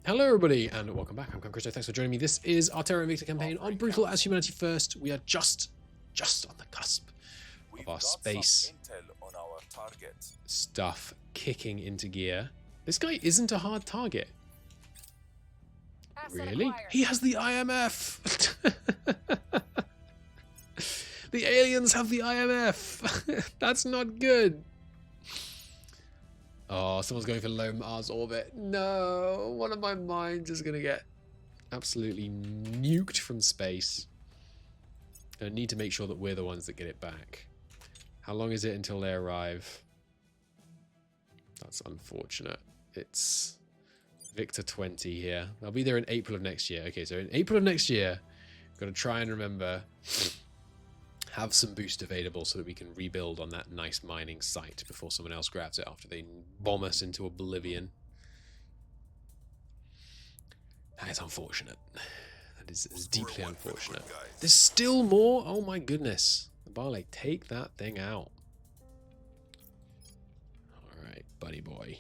Hello everybody and welcome back. I'm Christo. Thanks for joining me. This is our Terra Invicta campaign on Brutal as Humanity First. We are just on the cusp of our space stuff kicking into gear. This guy isn't a hard target. Really? He has the IMF! The aliens have the IMF! That's not good. Oh, someone's going for low Mars orbit. No, one of my mines is going to get absolutely nuked from space. I need to make sure that we're the ones that get it back. How long is it until they arrive? That's unfortunate. It's Victor 20 here. They'll be there in April of next year. Okay, so in April of next year, we've got to try and remember have some boost available so that we can rebuild on that nice mining site before someone else grabs it after they bomb us into oblivion. That is unfortunate. That is deeply unfortunate. There's still more? Oh my goodness. Barley, take that thing out. Alright, buddy boy.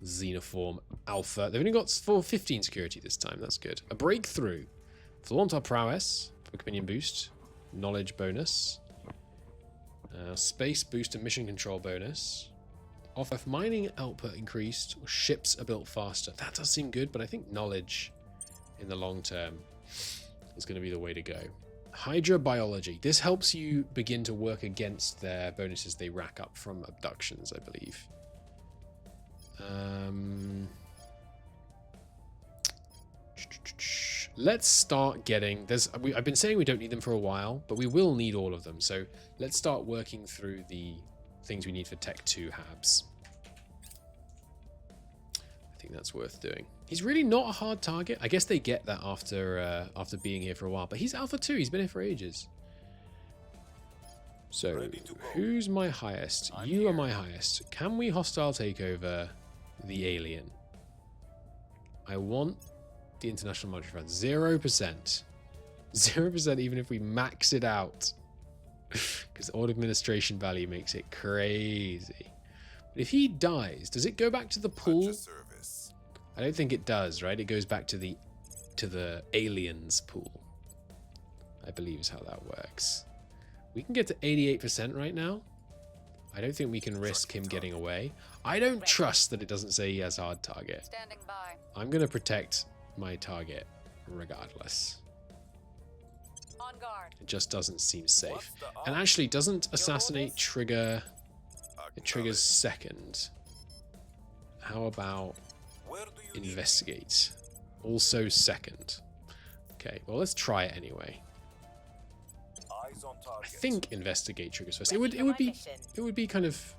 Xenoform Alpha. They've only got 15 security this time. That's good. A breakthrough. Flaunt our prowess. For opinion boost. Knowledge bonus. Space boost and mission control bonus. Offer if mining output increased or ships are built faster. That does seem good, but I think knowledge in the long term is going to be the way to go. Hydra biology. This helps you begin to work against their bonuses they rack up from abductions, I believe. Let's start getting... I've been saying we don't need them for a while, but we will need all of them. So let's start working through the things we need for Tech 2 Habs. I think that's worth doing. He's really not a hard target. I guess they get that after being here for a while. But he's Alpha 2. He's been here for ages. So who's my highest? You are my highest. Can we hostile take over the alien? I want the International Monetary Fund. 0%. 0% even if we max it out. Because all administration value makes it crazy. But if he dies, does it go back to the pool? I don't think it does, right? It goes back to the aliens pool. I believe is how that works. We can get to 88% right now. I don't think we can risk him getting away. I don't trust that it doesn't say he has hard target. Standing by. I'm going to protect my target regardless. On guard. It just doesn't seem safe. And actually, doesn't assassinate trigger... It triggers second. How about investigate? Also second. Okay, well let's try it anyway. I think investigate triggers first. It would be kind of...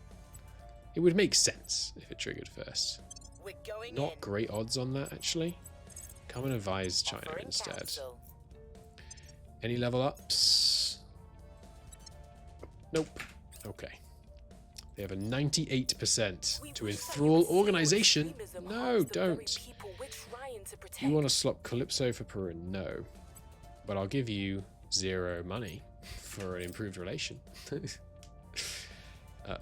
It would make sense if it triggered first. Not great odds on that actually. Come and advise China instead. Any level ups? Nope. Okay. They have a 98% to enthrall organization. No, don't. You want to swap Calypso for Peru? No. But I'll give you 0 money for an improved relation. Uh-oh.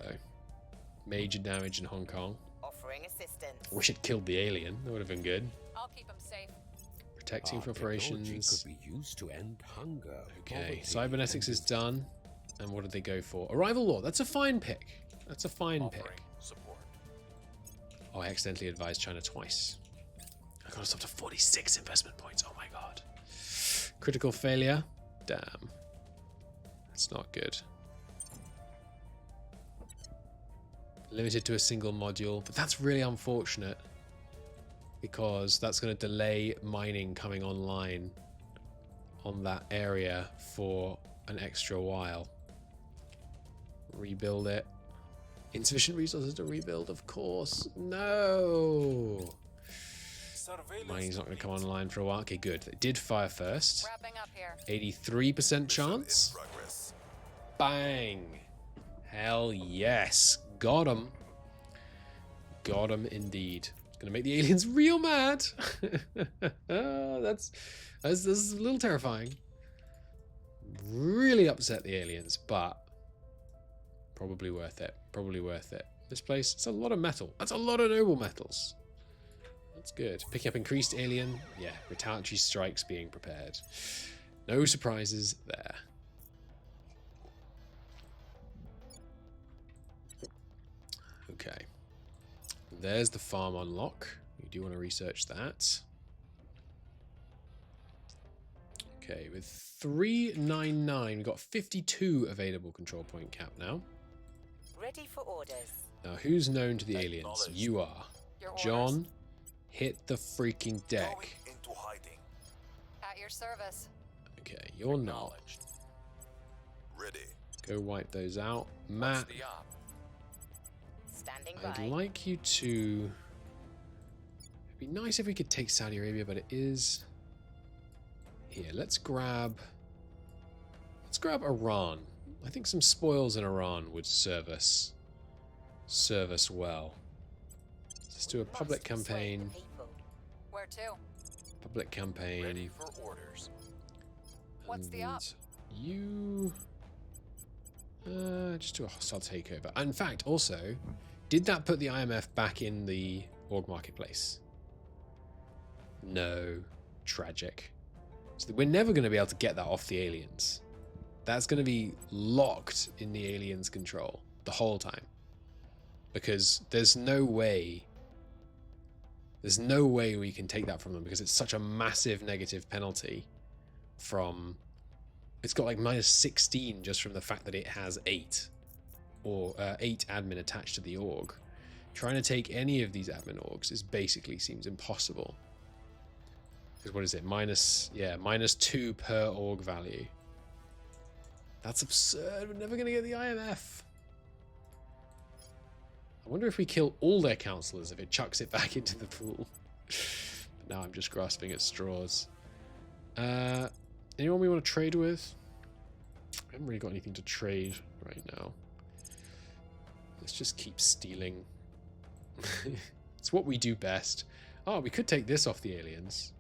Major damage in Hong Kong. Offering assistance. Wish it killed the alien. That would have been good. I'll keep him safe. Protecting for operations. Could be used to end hunger. Okay, cybernetics is done. And what did they go for? Arrival law. That's a fine pick. That's a fine pick. Oh, I accidentally advised China twice. I got us up to 46 investment points. Oh my god. Critical failure. Damn. That's not good. Limited to a single module. But that's really unfortunate. Because that's going to delay mining coming online on that area for an extra while. Rebuild it. Insufficient resources to rebuild, of course. No! Mining's not going to come online for a while. Okay, good. It did fire first. Wrapping up here. 83% chance. Bang! Hell yes. Got him. Got him indeed. Gonna make the aliens real mad. That's a little terrifying. Really upset the aliens, but probably worth it. Probably worth it. This place, it's a lot of metal. That's a lot of noble metals. That's good. Picking up increased alien. Yeah, retaliatory strikes being prepared. No surprises there. Okay. There's the farm unlock. You do want to research that. Okay, with 399, we've got 52 available control point cap now. Ready for orders. Now, who's known to the aliens? You are. Your orders. John, hit the freaking deck. Into hiding. At your service. Okay, you're not. Ready. Go wipe those out. Matt, Standing I'd by. like you to... It'd be nice if we could take Saudi Arabia, but it is... Here, let's grab Iran. I think some spoils in Iran would serve us well. Let's do a public Must persuade campaign. the people. Where to? Public campaign. Ready for orders. What's the op? And you... just do a hostile takeover. In fact, also, did that put the IMF back in the org marketplace? No. Tragic. So we're never going to be able to get that off the aliens. That's going to be locked in the aliens' control the whole time. Because there's no way we can take that from them, because it's such a massive negative penalty from... It's got like minus 16 just from the fact that it has 8 admin attached to the org. Trying to take any of these admin orgs basically seems impossible. Because what is it? Minus 2 per org value. That's absurd. We're never going to get the IMF. I wonder if we kill all their councillors if it chucks it back into the pool. But now I'm just grasping at straws. Anyone we want to trade with? I haven't really got anything to trade right now. Let's just keep stealing. It's what we do best. Oh, we could take this off the aliens.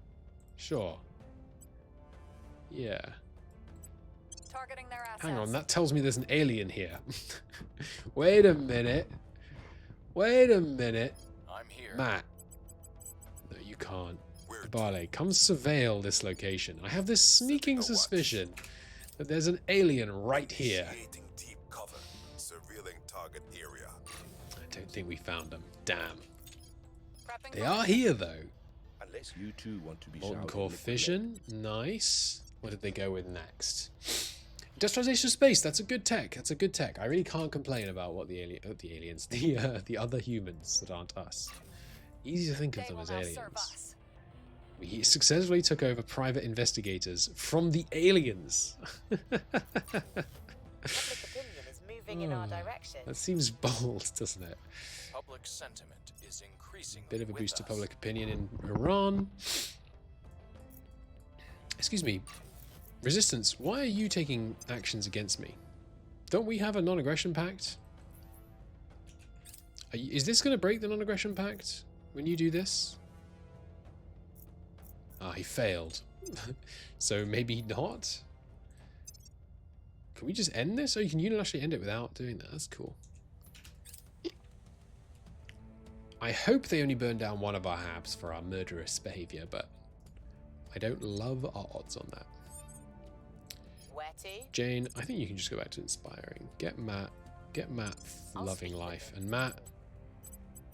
Sure. Yeah. Targeting their assets. Hang on, that tells me there's an alien here. Wait a minute. Wait a minute. I'm here. Matt. No, you can't. Barley, come surveil this location. I have this sneaking suspicion that there's an alien right here. Initiating deep cover. Surveilling target area. I don't think we found them. Damn. Prepping They for are here, though. Unless you two want to be Molten showered core in liquid fission. Nice. What did they go with next? Industrialization of space. That's a good tech. That's a good tech. I really can't complain about what the aliens, the other humans that aren't us. Easy to think of They them will as now serve aliens. us. We successfully took over private investigators from the aliens. Public opinion is moving in our direction. That seems bold, doesn't it? Public sentiment is increasing. Bit of a boost to public opinion in Iran. Excuse me. Resistance, why are you taking actions against me? Don't we have a non-aggression pact? Is this going to break the non-aggression pact when you do this? Ah, he failed. So maybe not? Can we just end this? Oh, you can unilaterally end it without doing that. That's cool. I hope they only burn down one of our habs for our murderous behavior, but I don't love our odds on that. Wetty. Jane, I think you can just go back to inspiring. Get Matt loving life. And Matt,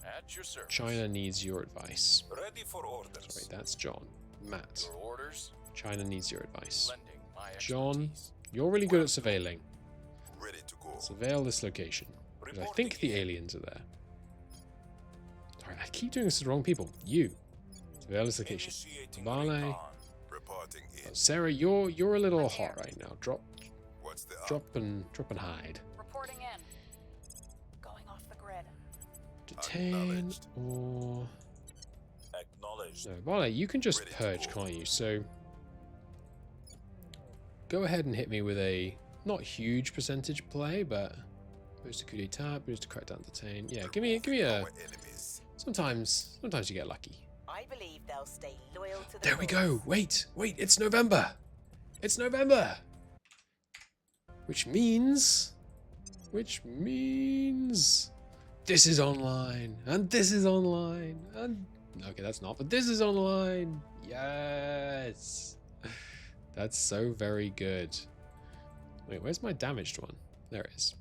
At your service. China needs your advice. Ready for orders. Sorry, that's John. Matt, Your orders. China needs your advice. Lending my John, expertise. you're really good at surveilling. Ready to go. Surveil this location. Because I think the aliens are there. Alright, I keep doing this to the wrong people. You. Surveil this location. Initiating Vale. recon. Reporting in. Sarah, you're a little I'm hot here. right now. Drop and hide. Reporting in. Going off the grid. Detain Acknowledged. or Acknowledged. no, Vale, you can just Ready to purge, go. can't you? So go ahead and hit me with a not huge percentage play, but boost to coup d'etat, boost to crack down, detain. Yeah, give me a. Our enemies. Sometimes you get lucky. I believe they'll stay loyal to the There we cause. go. Wait, it's November. It's November. Which means this is online, and this is online, and Okay, that's not. But this is online. Yes. That's so very good. Wait, where's my damaged one? There it is.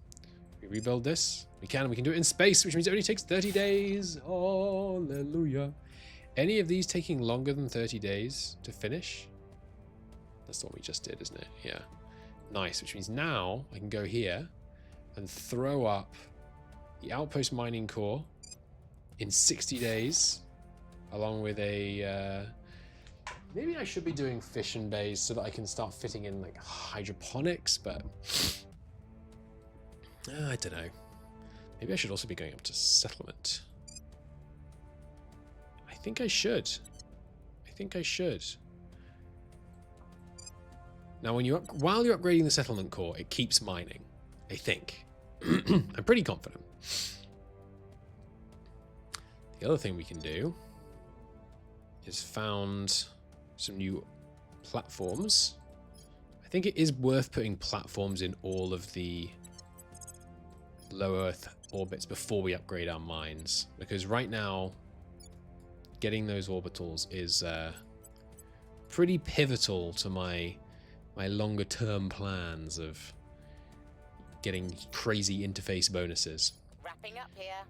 We rebuild this. We can do it in space, which means it only takes 30 days. Hallelujah. Any of these taking longer than 30 days to finish? That's the one we just did, isn't it? Yeah. Nice, which means now I can go here and throw up the outpost mining core in 60 days, along with a... maybe I should be doing fission bays so that I can start fitting in like hydroponics, but I don't know. Maybe I should also be going up to settlement. I think I should. Now, when while you're upgrading the settlement core, it keeps mining. I think. I'm pretty confident. The other thing we can do is found some new platforms. I think it is worth putting platforms in all of the low Earth orbits before we upgrade our mines, because right now getting those orbitals is pretty pivotal to my longer term plans of getting crazy interface bonuses. Wrapping up here.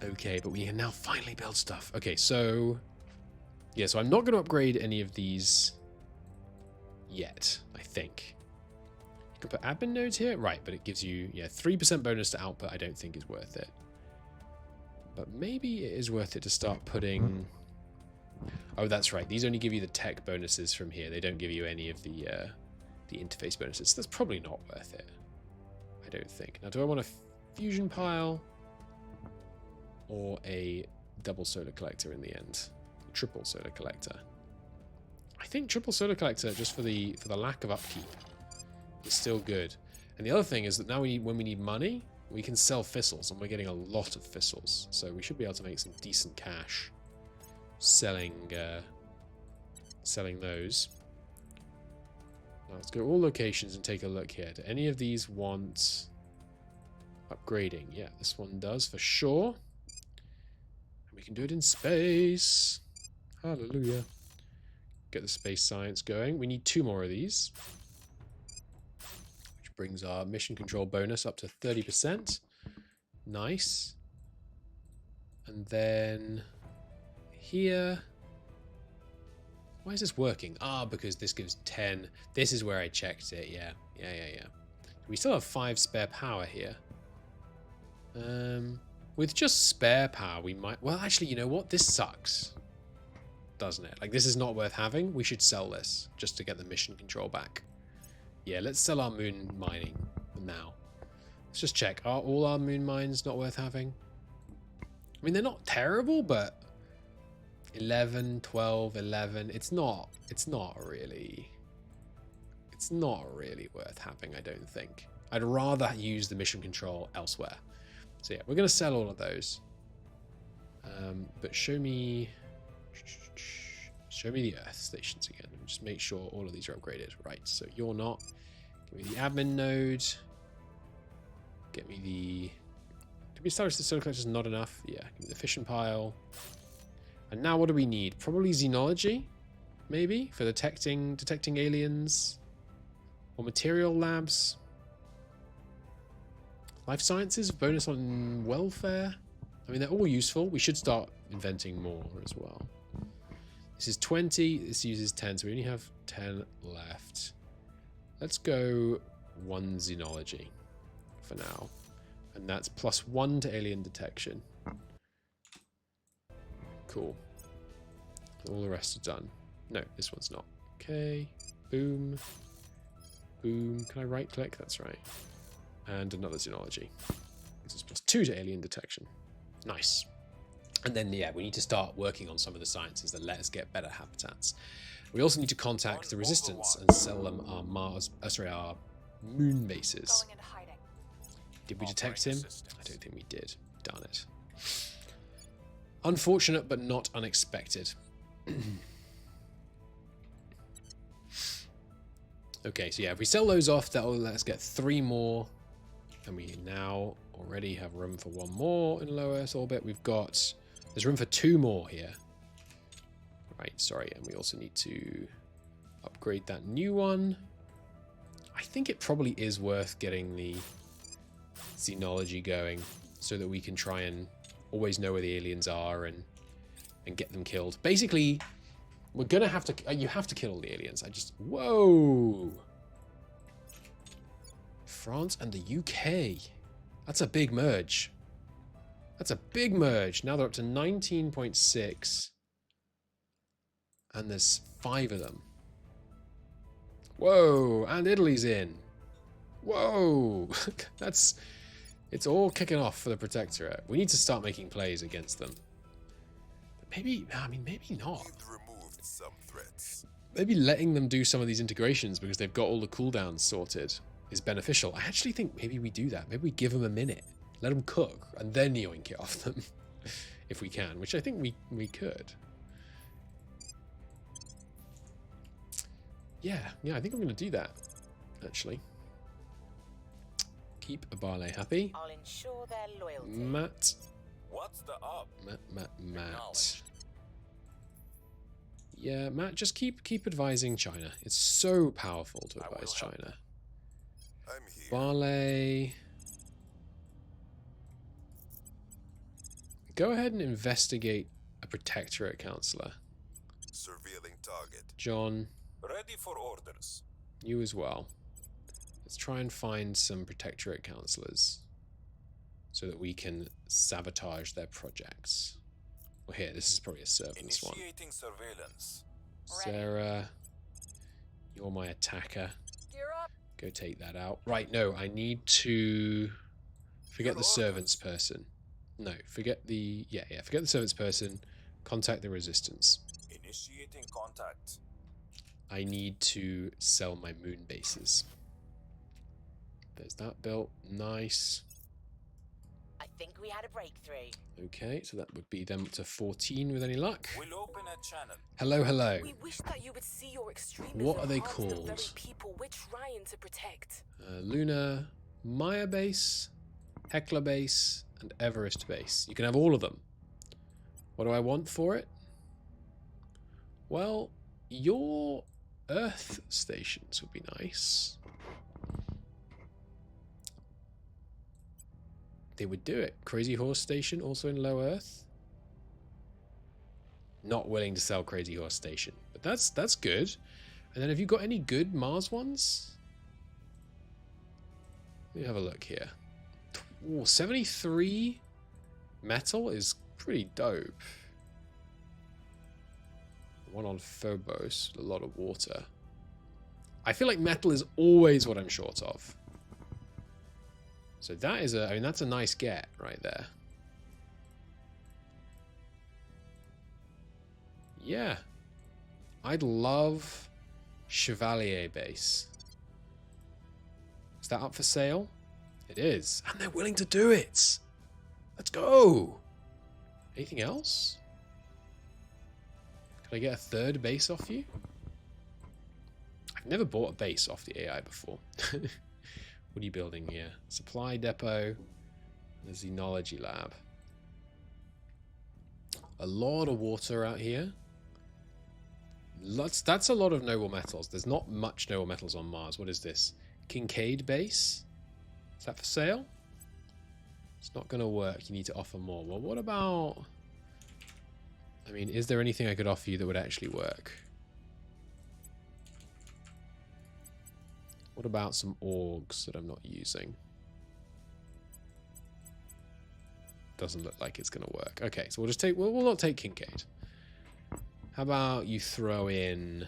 Okay, but we can now finally build stuff. Okay, so yeah, so I'm not going to upgrade any of these yet, I think. You can put admin nodes here, right, but it gives you 3% bonus to output. I don't think is worth it, but maybe it is worth it to start putting... Oh, that's right, these only give you the tech bonuses from here. They don't give you any of the interface bonuses. That's probably not worth it, I don't think. Now, do I want a fusion pile or a double solar collector in the end? Triple solar collector. I think triple solar collector, just for the lack of upkeep, is still good. And the other thing is that now when we need money, we can sell thistles, and we're getting a lot of thistles, so we should be able to make some decent cash selling those. Now let's go all locations and take a look here. Do any of these want upgrading? Yeah, this one does for sure. And we can do it in space. Hallelujah. Get the space science going. We need 2 more of these, which brings our mission control bonus up to 30%. Nice. And then here, why is this working? Ah, because this gives 10. This is where I checked it. Yeah. We still have 5 spare power here. With just spare power, we might... Well, actually, you know what? This sucks, doesn't it? Like, this is not worth having. We should sell this just to get the mission control back. Yeah, let's sell our moon mining for now. Let's just check. Are all our moon mines not worth having? I mean, they're not terrible, but 11, 12, 11, it's not really worth having, I don't think. I'd rather use the mission control elsewhere. So yeah, we're going to sell all of those. But show me the Earth stations again. Just make sure all of these are upgraded. Right, so you're not. Give me the admin node. Get me the... Did we establish the solar collector is not enough? Yeah, give me the fission pile. And now what do we need? Probably xenology, maybe, for detecting aliens. Or material labs. Life sciences, bonus on welfare. I mean, they're all useful. We should start inventing more as well. This is 20. This uses 10, so we only have 10 left. Let's go 1 xenology for now. And that's +1 to alien detection. Cool. All the rest are done. No, this one's not. Okay. Boom. Boom. Can I right click? That's right. And another xenology. This is +2 to alien detection. Nice. And then, yeah, we need to start working on some of the sciences that let us get better habitats. We also need to contact the Resistance and sell them our our moon bases. Going into hiding. Did we detect him? I don't think we did. Darn it. Unfortunate, but not unexpected. Okay, so yeah, if we sell those off, that will let us get 3 more. And we now already have room for 1 more in low Earth orbit. We've got There's room for 2 more here. Right, sorry, and we also need to upgrade that new one. I think it probably is worth getting the xenology going so that we can try and always know where the aliens are and get them killed. Basically, we're gonna have to... you have to kill all the aliens. Whoa! France and the UK. That's a big merge. That's a big merge. Now they're up to 19.6. And there's 5 of them. Whoa! And Italy's in. Whoa! It's all kicking off for the Protectorate. We need to start making plays against them. Maybe, I mean, maybe not. You've removed some threats. Maybe letting them do some of these integrations because they've got all the cooldowns sorted is beneficial. I actually think maybe we do that. Maybe we give them a minute, let them cook, and then yoink it off them if we can, which I think we could. Yeah, I think I'm going to do that, actually. Keep Barley happy. I'll ensure their loyalty. Matt. What's the up? Matt. Yeah, Matt, just keep advising China. It's so powerful to advise China. I'm here. Barley. Go ahead and investigate a Protectorate Councillor. Surveilling target. John, Ready for orders. you as well. Let's try and find some Protectorate Councillors so that we can sabotage their projects. Well, here, this is probably a servants one. Initiating surveillance. Sarah, you're my attacker. Gear up. Go take that out. Right, no, I need to... Forget the servants person. No, forget the... Yeah, forget the servants person. Contact the resistance. Initiating contact. I need to sell my moon bases. There's that built. Nice. I think we had a breakthrough. Okay, so that would be them up to 14 with any luck. We'll open a channel. Hello, hello. We wish that you would see your extremism. What are they harms the very called? people we're trying to protect. Luna, Maya base, Hecla base, and Everest base. You can have all of them. What do I want for it? Well, your Earth stations would be nice. They would do it. Crazy Horse Station, also in low Earth. Not willing to sell Crazy Horse Station, but that's good. And then have you got any good Mars ones? Let me have a look here. Ooh, 73 metal is pretty dope. One on Phobos, a lot of water. I feel like metal is always what I'm short of. So that is I mean, that's a nice get right there. Yeah. I'd love Chevalier base. Is that up for sale? It is. And they're willing to do it. Let's go. Anything else? Can I get a third base off you? I've never bought a base off the AI before. What are you building here? Supply depot. The Xenology lab. A lot of water out here. That's a lot of noble metals. There's not much noble metals on Mars. What is this? Kincaid base? Is that for sale? It's not going to work. You need to offer more. Well, what about... I mean, is there anything I could offer you that would actually work? What about some orgs that I'm not using? Doesn't look like it's going to work. Okay, so we'll just take... We'll not take Kincaid. How about you throw in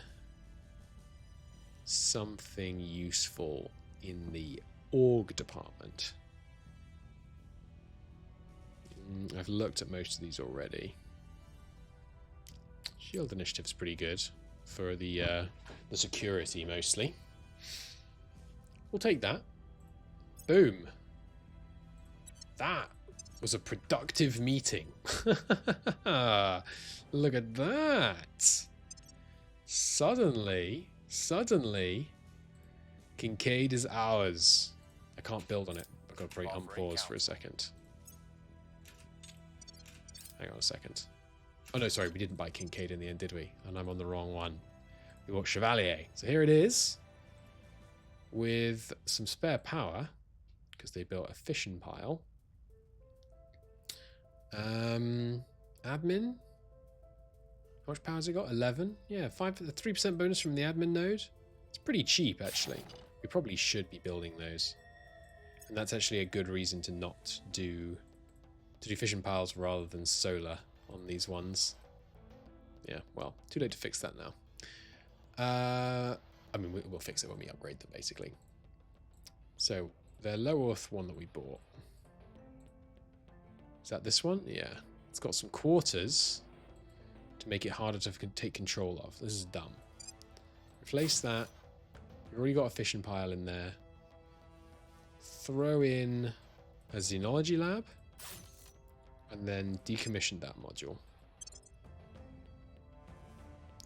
something useful in the org department? I've looked at most of these already. Shield initiative's pretty good for the security mostly. We'll take that. Boom. That was a productive meeting. Look at that. Suddenly, Kincaid is ours. I can't build on it. I've got to break unpause for a second. Hang on a second. Oh no, sorry, we didn't buy Kincaid in the end, did we? And I'm on the wrong one. We bought Chevalier. So here it is. With some spare power. Because they built a fission pile. Admin. How much power has it got? 11? Yeah, 3% bonus from the admin node. It's pretty cheap, actually. We probably should be building those. And that's actually a good reason to not do fission piles rather than solar on these ones. Yeah, well, too late to fix that now. I mean, we'll fix it when we upgrade them, basically. So, the low earth one that we bought. Is that this one? Yeah. It's got some quarters to make it harder to take control of. This is dumb. Replace that. We've already got a fission pile in there. Throw in a xenology lab. And then decommission that module.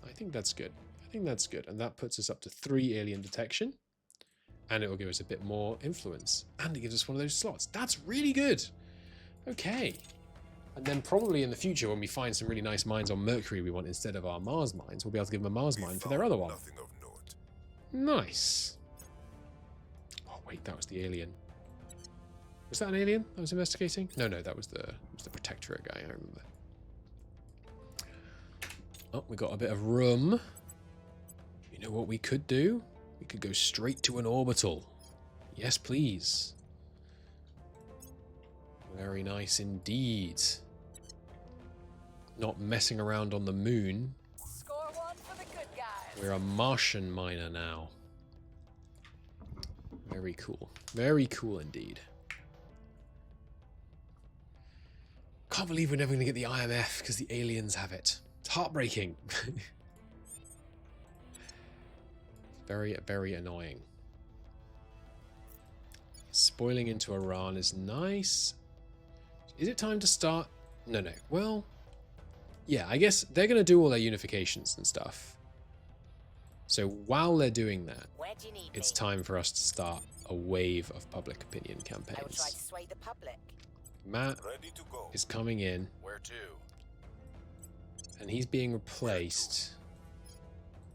I think that's good. I think that's good. And that puts us up to 3 alien detection. And it will give us a bit more influence. And it gives us one of those slots. That's really good. Okay. And then probably in the future, when we find some really nice mines on Mercury we want instead of our Mars mines, we'll be able to give them a Mars mine for their other one. Nothing of note. Nice. Oh, wait, that was the alien. Was that an alien I was investigating? No, that was the Protectorate guy, I remember. Oh, we got a bit of room. You know what we could do? We could go straight to an orbital. Yes, please. Very nice indeed. Not messing around on the moon. Score one for the good guys. We're a Martian miner now. Very cool. Very cool indeed. Can't believe we're never going to get the IMF because the aliens have it. It's heartbreaking. Very, very annoying. Spoiling into Iran is nice. Is it time to start? No. Well, yeah, I guess they're going to do all their unifications and stuff. So while they're doing that, Where do you need it's me? time for us to start a wave of public opinion I will try to campaigns. sway the public. Matt Ready to go. is coming in, Where to? and he's being replaced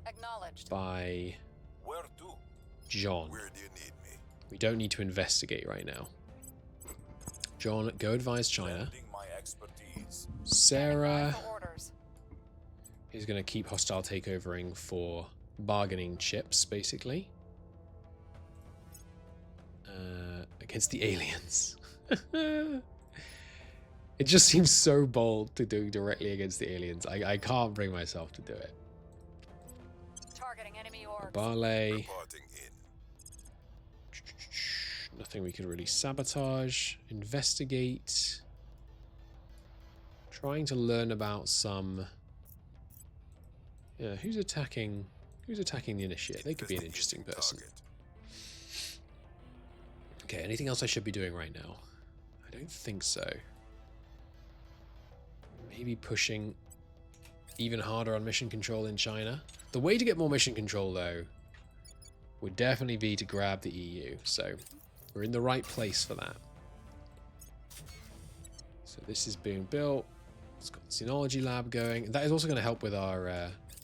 Acknowledged. by Where to? John. Where do you need me? We don't need to investigate right now. John, go advise China. Lending my expertise. Sarah For orders. is going to keep hostile takeovering for bargaining chips, basically. Against the aliens. It just seems so bold to do directly against the aliens. I can't bring myself to do it. Targeting enemy orgs. Barley. Reporting in. Nothing we can really sabotage. Investigate. Trying to learn about some... Yeah, who's attacking the initiate? They could be an interesting person. Target. Okay, anything else I should be doing right now? I don't think so. Maybe pushing even harder on mission control in China. The way to get more mission control, though, would definitely be to grab the EU. So we're in the right place for that. So this is being built. It's got the Xenology lab going. That is also going to help with our...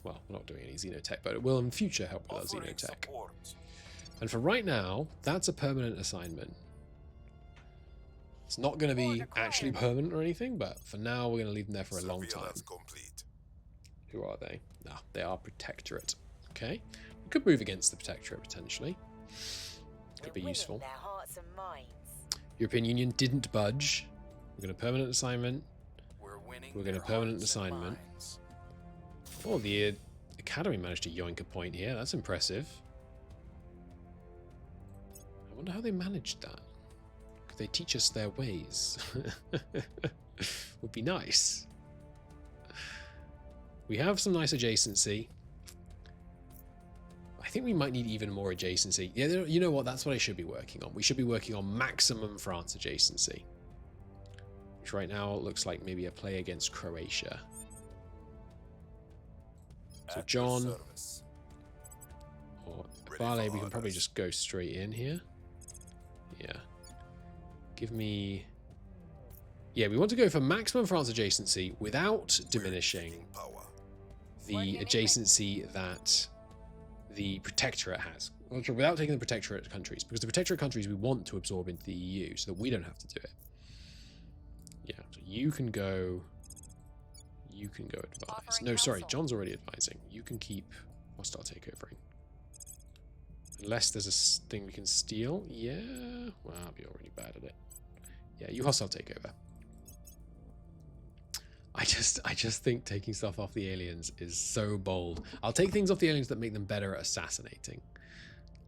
well, we're not doing any Xenotech, but it will in future help with our Offering Xenotech. support. And for right now, that's a permanent assignment. It's not going to be actually permanent or anything, but for now, we're going to leave them there for a long time. Surveillance complete. Who are they? Ah, they are Protectorate. Okay. We could move against the Protectorate, potentially. Could be We're winning useful. their hearts and minds. European Union didn't budge. We're going to permanent assignment. We're winning. We're going to their permanent hearts and assignment. minds. Oh, the Academy managed to yoink a point here. That's impressive. I wonder how they managed that. Could they teach us their ways? Would be nice. We have some nice adjacency. I think we might need even more adjacency. Yeah, you know what? That's what I should be working on. We should be working on maximum France adjacency. Which right now looks like maybe a play against Croatia. So At your John service. or Ready Barley, for we can probably orders. just go straight in here. Yeah. Give me Yeah, we want to go for maximum France adjacency without diminishing Power. the adjacency that the Protectorate has. Well, without taking the Protectorate countries, because the Protectorate countries we want to absorb into the EU so that we don't have to do it. Yeah, so you can go advise. Offering No, sorry, counsel. John's already advising. You can keep hostile takeovering. Unless there's a thing we can steal. Yeah, well, I'll be already bad at it. Yeah, you hostile takeover. I just think taking stuff off the aliens is so bold. I'll take things off the aliens that make them better at assassinating.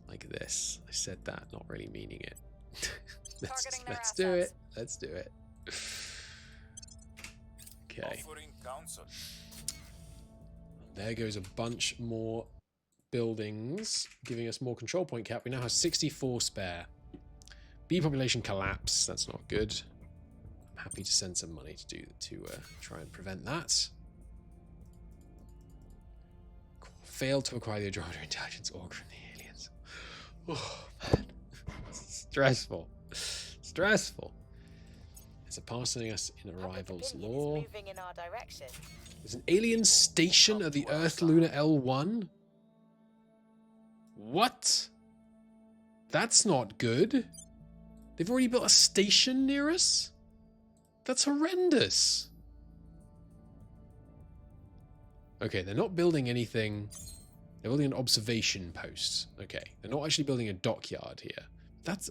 Like this. I said that, not really meaning it. let's do it. Let's do it. Okay. Offering counsel. There goes a bunch more buildings, giving us more control point cap. We now have 64 spare. Bee population collapse. That's not good. I'm happy to send some money to try and prevent that. Failed to acquire the Andromeda intelligence org from the aliens. Oh man, stressful, stressful. It's surpassing us in arrivals Opinion is law. moving in our direction. There's an alien station at the Earth Lunar L1. What? That's not good. They've already built a station near us? That's horrendous. Okay, they're not building anything. They're building an observation post. Okay, they're not actually building a dockyard here.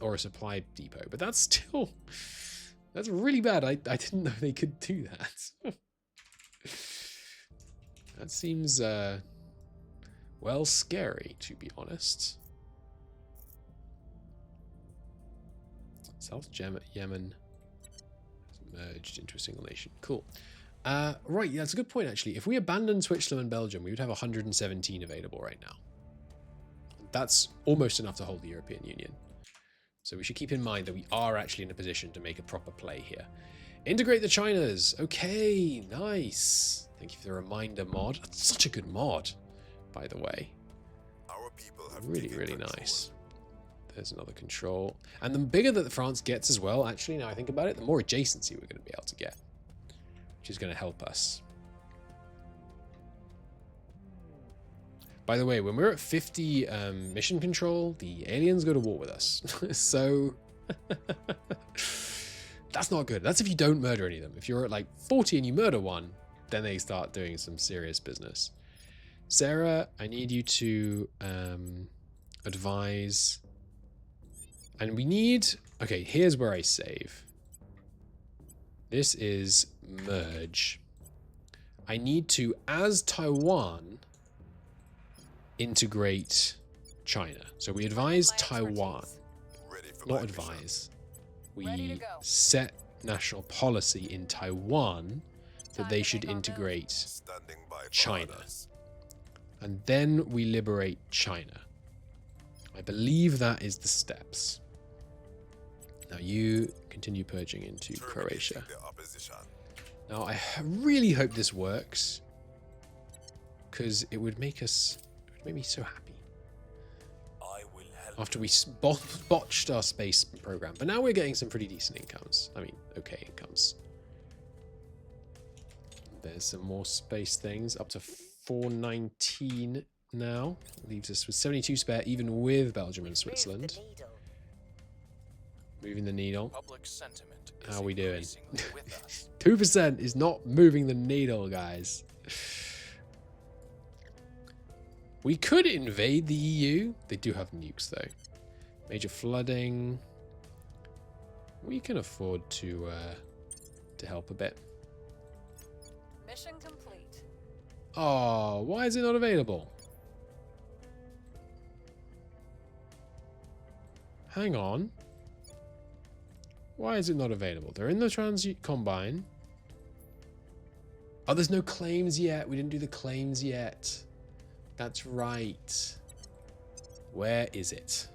Or a supply depot, but that's still... That's really bad. I didn't know they could do that. That seems, well, scary, to be honest. South Yemen merged into a single nation. Cool. Right, yeah, that's a good point, actually. If we abandoned Switzerland and Belgium, we would have 117 available right now. That's almost enough to hold the European Union. So we should keep in mind that we are actually in a position to make a proper play here. Integrate the Chinas. Okay, nice. Thank you for the reminder mod. That's such a good mod, by the way. Our people have Really, taken really control. nice. There's another control. And the bigger that France gets as well, actually, now I think about it, the more adjacency we're going to be able to get, which is going to help us. By the way, when we're at 50 mission control, the aliens go to war with us. So that's not good. That's if you don't murder any of them. If you're at like 40 and you murder one, then they start doing some serious business. Sarah, I need you to advise. And we need... Okay, here's where I save. This is merge. I need to, as Taiwan, integrate China. So we advise Taiwan, Ready for not my mission. advise. Ready to We go. set national policy in Taiwan that Time they to should make our move. integrate Standing by for China. others. And then we liberate China. I believe that is the steps. Now you continue purging into Croatia. Terminating the opposition. Now I really hope this works, because it would make me so happy I will help. after we botched our space program. But now we're getting some pretty decent incomes. I mean, okay incomes. There's some more space things, up to 419 now. Leaves us with 72 spare, even with Belgium and Move the Switzerland. needle. Moving the needle. Public sentiment is How we doing? increasing with us. 2% is not moving the needle, guys. We could invade the EU. They do have nukes, though. Major flooding. We can afford to help a bit. Mission complete. Oh, why is it not available? Hang on. Why is it not available? They're in the Combine. Oh, there's no claims yet. We didn't do the claims yet. That's right. Where is it?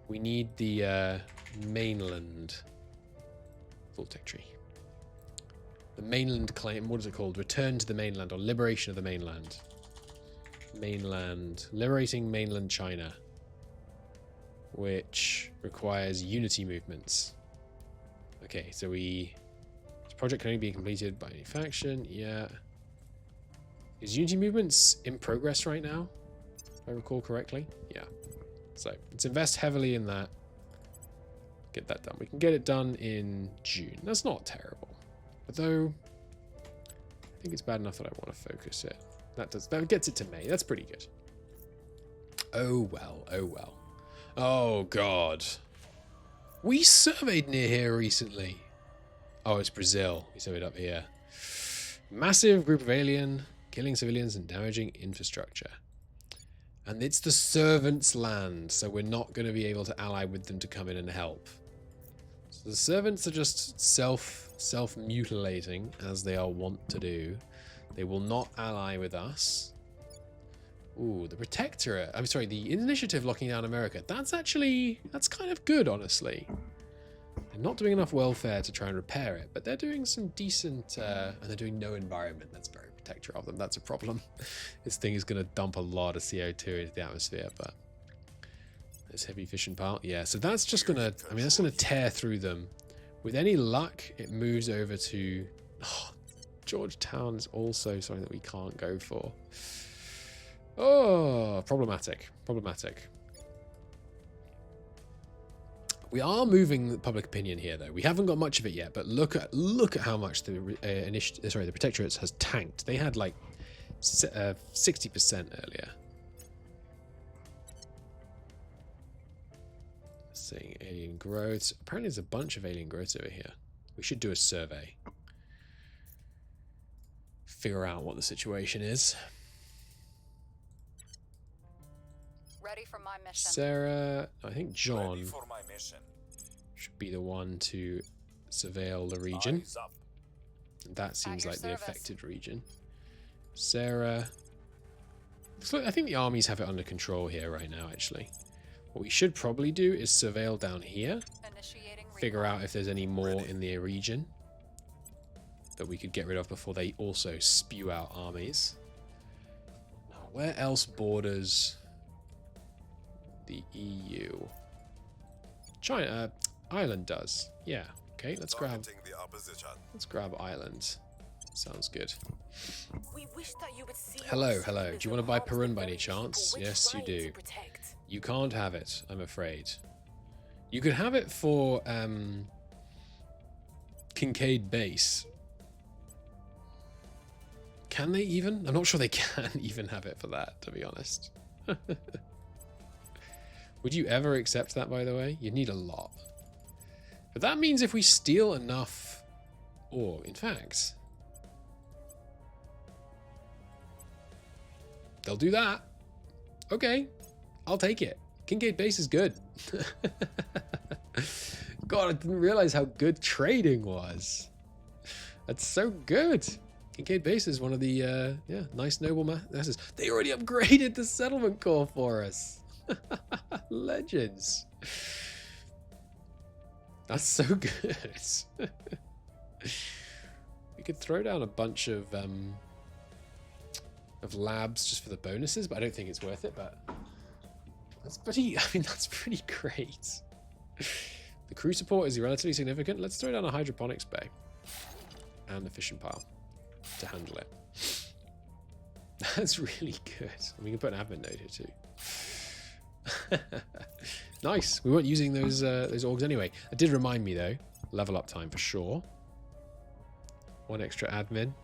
We need the mainland full tech tree. The mainland claim. What is it called? Return to the mainland, or liberation of the mainland. Mainland. Liberating mainland China. Which requires unity movements. Okay, so we Project can only be completed by any faction. Yeah. Is Unity Movements in progress right now? If I recall correctly. Yeah. So let's invest heavily in that. Get that done. We can get it done in June. That's not terrible. But though, I think it's bad enough that I want to focus it. That gets it to May. That's pretty good. Oh well. Oh well. Oh god. We surveyed near here recently. Oh, it's Brazil. We surveyed up here. Massive group of alien, killing civilians and damaging infrastructure. And it's the servants' land, so we're not going to be able to ally with them to come in and help. So the servants are just self-mutilating, as they are wont to do. They will not ally with us. Ooh, the Protectorate. I'm sorry, the Initiative locking down America. That's kind of good, honestly. They're not doing enough welfare to try and repair it, but they're doing some decent, and they're doing no environment. That's very protector of them. That's a problem. This thing is going to dump a lot of CO2 into the atmosphere, but this heavy efficient part. Yeah, so that's just going to, I mean, that's going to tear through them. With any luck, it moves over to, Georgetown is also something that we can't go for. Oh, problematic. Problematic. We are moving public opinion here, though. We haven't got much of it yet, but look at how much the the Protectorate has tanked. They had like 60% earlier. Seeing alien growths. Apparently, there's a bunch of alien growths over here. We should do a survey. Figure out what the situation is. Ready for my mission. Sarah, I think John Ready for my mission. should be the one to surveil the region. Eyes up. That seems your like the service. affected region. Sarah, I think the armies have it under control here right now, actually. What we should probably do is surveil down here, Initiating figure recon. out if there's any more in the region that we could get rid of before they also spew out armies. Where else borders the EU? China, Ireland does. Yeah. Okay, let's grab Targeting the opposition. Ireland. Sounds good. We wish that you would see Hello, your hello. Do you want to buy harms the Perun by very any chance? people which Yes, you right do. to protect. You can't have it, I'm afraid. You could have it for Kincaid Base. Can they even? I'm not sure they can even have it for that, to be honest. Would you ever accept that, by the way? You'd need a lot. But that means if we steal enough, or in fact, they'll do that. Okay, I'll take it. Kincaid Base is good. God, I didn't realize how good trading was. That's so good. Kincaid Base is one of the, nice noble masses. They already upgraded the settlement core for us. Legends. That's so good. We could throw down a bunch of labs just for the bonuses, but I don't think it's worth it. But that's pretty. I mean, that's pretty great. The crew support is relatively significant. Let's throw down a hydroponics bay and a fishing pile to handle it. That's really good. And we can put an admin node here too. Nice. We weren't using those orgs anyway. It did remind me though. Level up time for sure. One extra admin.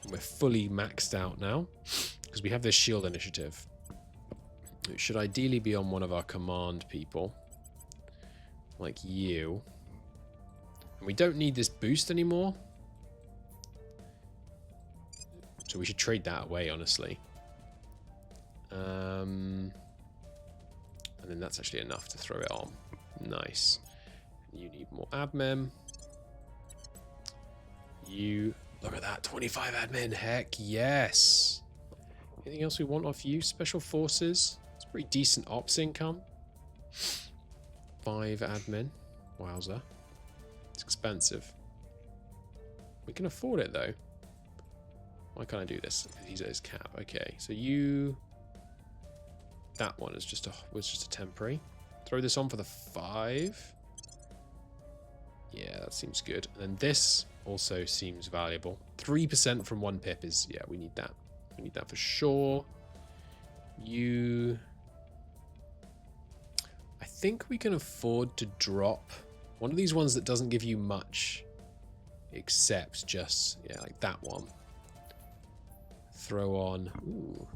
We're fully maxed out now because we have this shield initiative. It should ideally be on one of our command people, like you. And we don't need this boost anymore, so we should trade that away, honestly. And then that's actually enough to throw it on. Nice. You need more admin. You, look at that, 25 admin. Heck yes. Anything else we want off you? Special forces. It's pretty decent ops income. 5 admin. Wowza. It's expensive. We can afford it though. Why can't I do this? He's at his cap. Okay, so you. That one is was just a temporary. Throw this on for the 5. Yeah, that seems good. And then this also seems valuable. 3% from 1 pip is, yeah, we need that. We need that for sure. You... I think we can afford to drop one of these ones that doesn't give you much, except just, yeah, like that one. Throw on, ooh,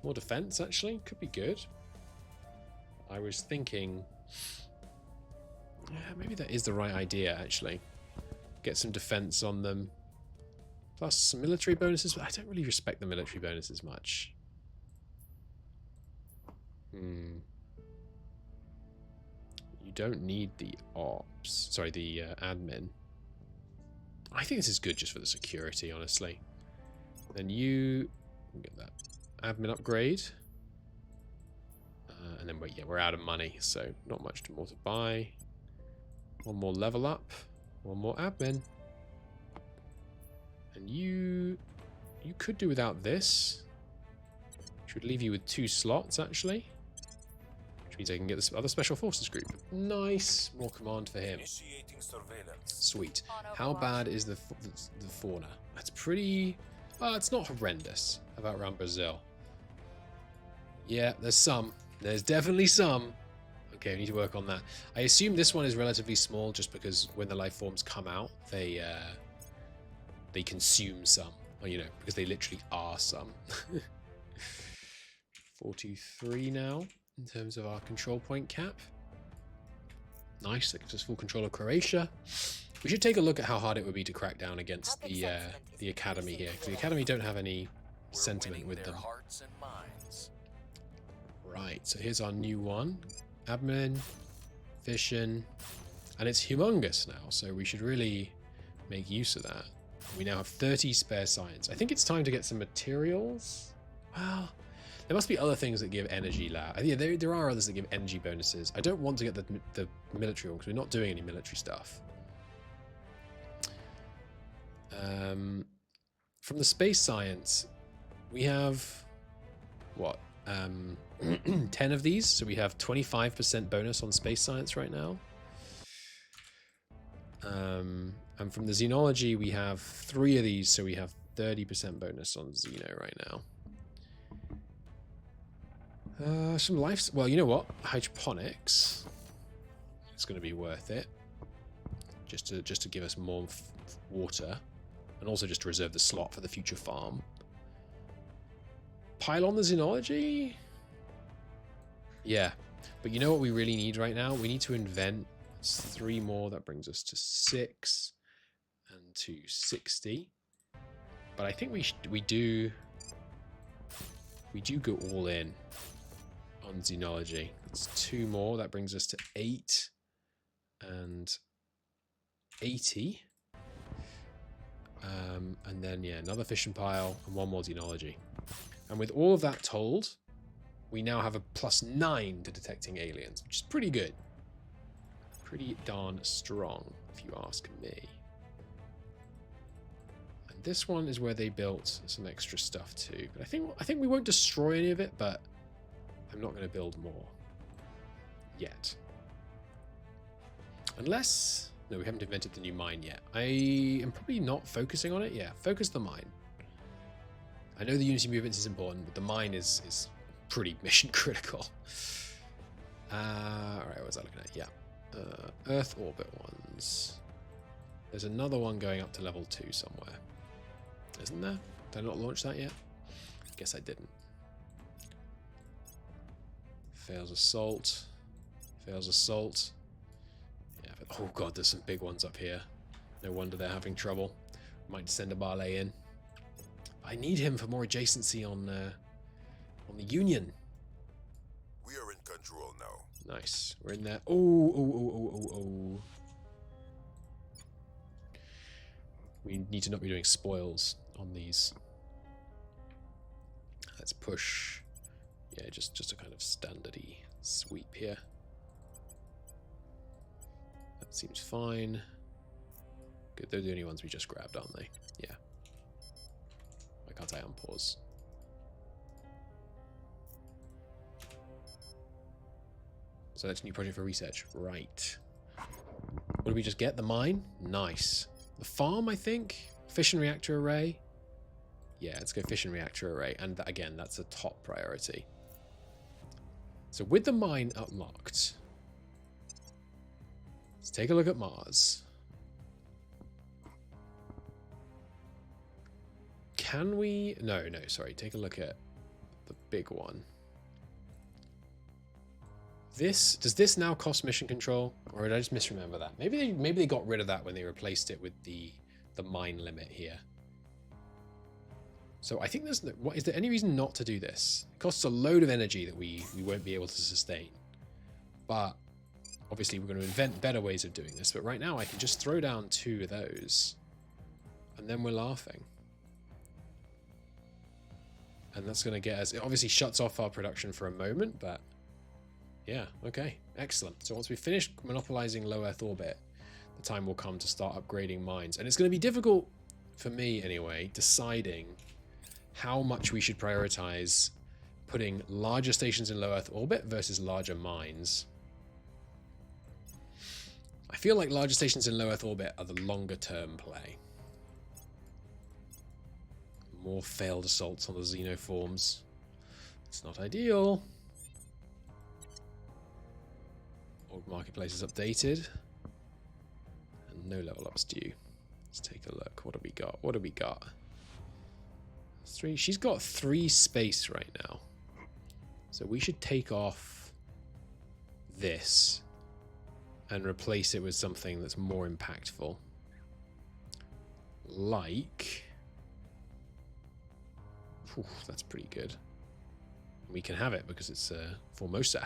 more defense actually, could be good. I was thinking, yeah, maybe that is the right idea actually. Get some defense on them, plus some military bonuses, but I don't really respect the military bonuses much. You don't need the ops, sorry, the admin. I think this is good just for the security, honestly. Then you get that admin upgrade. And then, yeah, we're out of money, so not much more to buy. One more level up, one more admin. And you could do without this, which would leave you with 2 slots, actually. Which means I can get this other special forces group. Nice, more command for him. Initiating surveillance. Sweet. How bad is the fauna? That's pretty... it's not horrendous. How about around Brazil? Yeah, there's some. There's definitely some. Okay, we need to work on that. I assume this one is relatively small just because when the life forms come out, they consume some. Or, you know, because they literally are some. 43 now in terms of our control point cap. Nice, that gives us full control of Croatia. We should take a look at how hard it would be to crack down against the Academy here. Because the Academy don't have any sentiment with them. Hearts and minds. Right, so here's our new one. Admin, Fission, and it's humongous now, so we should really make use of that. We now have 30 spare science. I think it's time to get some materials. Well, there must be other things that give energy Yeah, there are others that give energy bonuses. I don't want to get the military one because we're not doing any military stuff. From the space science, we have what? 10 of these, so we have 25% bonus on space science right now. And from the xenology, we have 3 of these, so we have 30% bonus on xeno right now. Some life. Well, you know what? Hydroponics. It's going to be worth it. Just to give us more water, and also just to reserve the slot for the future farm. Pile on the xenology. Yeah, but you know what we really need right now? We need to invent 3 more. That brings us to 6 and to 60. But I think we do go all in on xenology. That's 2 more. That brings us to 8 and 80. And then, yeah, another fission pile and 1 more xenology. And with all of that told, we now have a +9 to detecting aliens, which is pretty good. Pretty darn strong, if you ask me. And this one is where they built some extra stuff too. But I think we won't destroy any of it, but I'm not going to build more yet. Unless... No, we haven't invented the new mine yet. I am probably not focusing on it. Yeah, focus the mine. I know the Unity movements is important, but the mine is pretty mission critical. Alright, what was I looking at? Yeah. Earth orbit ones. There's another one going up to level 2 somewhere. Isn't there? Did I not launch that yet? Guess I didn't. Fails assault. Fails assault. Yeah, but, oh god, there's some big ones up here. No wonder they're having trouble. Might send a Barley in. I need him for more adjacency on the Union. We are in control now. Nice. We're in there. Oh. We need to not be doing spoils on these. Let's push. Yeah, just a kind of standardy sweep here. That seems fine. Good, they're the only ones we just grabbed, aren't they? Yeah. Why can't I unpause? So that's a new project for research. Right. What did we just get? The mine? Nice. The farm, I think. Fission reactor array. Yeah, let's go fission reactor array. And again, that's a top priority. So with the mine unlocked, let's take a look at Mars. Can we... No, sorry. Take a look at the big one. Does this now cost mission control? Or did I just misremember that? Maybe they got rid of that when they replaced it with the mine limit here. So I think there's... Is there any reason not to do this? It costs a load of energy that we won't be able to sustain. But obviously we're going to invent better ways of doing this. But right now I can just throw down 2 of those. And then we're laughing. And that's going to get us... It obviously shuts off our production for a moment, but... Yeah, okay. Excellent. So once we finish monopolizing low Earth orbit, the time will come to start upgrading mines. And it's going to be difficult, for me anyway, deciding how much we should prioritize putting larger stations in low Earth orbit versus larger mines. I feel like larger stations in low Earth orbit are the longer term play. More failed assaults on the xenoforms. It's not ideal. Org marketplace is updated. And no level ups due. Let's take a look. What do we got? What do we got? 3. She's got 3 space right now. So we should take off this and replace it with something that's more impactful. Like... Oof, that's pretty good. We can have it because it's Formosa.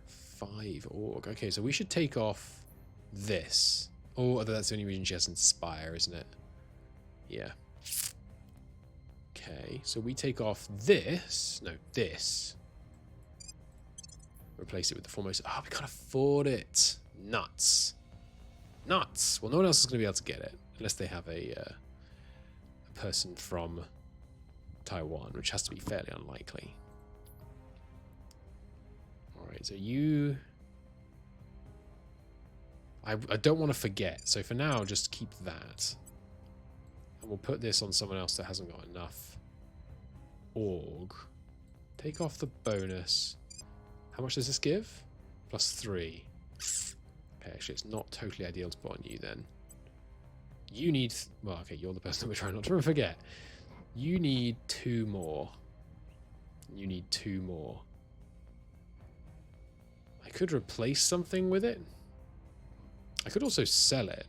5 org. Okay, so we should take off this. Oh, that's the only reason she has Inspire, isn't it? Yeah. Okay, so we take off this. No, this. Replace it with the Formosa. Oh, we can't afford it. Nuts. Nuts. Well, no one else is going to be able to get it unless they have a person from Taiwan, which has to be fairly unlikely. Alright, so you... I don't want to forget, so for now, just keep that. And we'll put this on someone else that hasn't got enough org. Take off the bonus. How much does this give? +3. Okay, actually, it's not totally ideal to put on you then. You need... Well, okay, you're the person that we're trying not to forget. You need 2 more. You need 2 more. I could replace something with it. I could also sell it.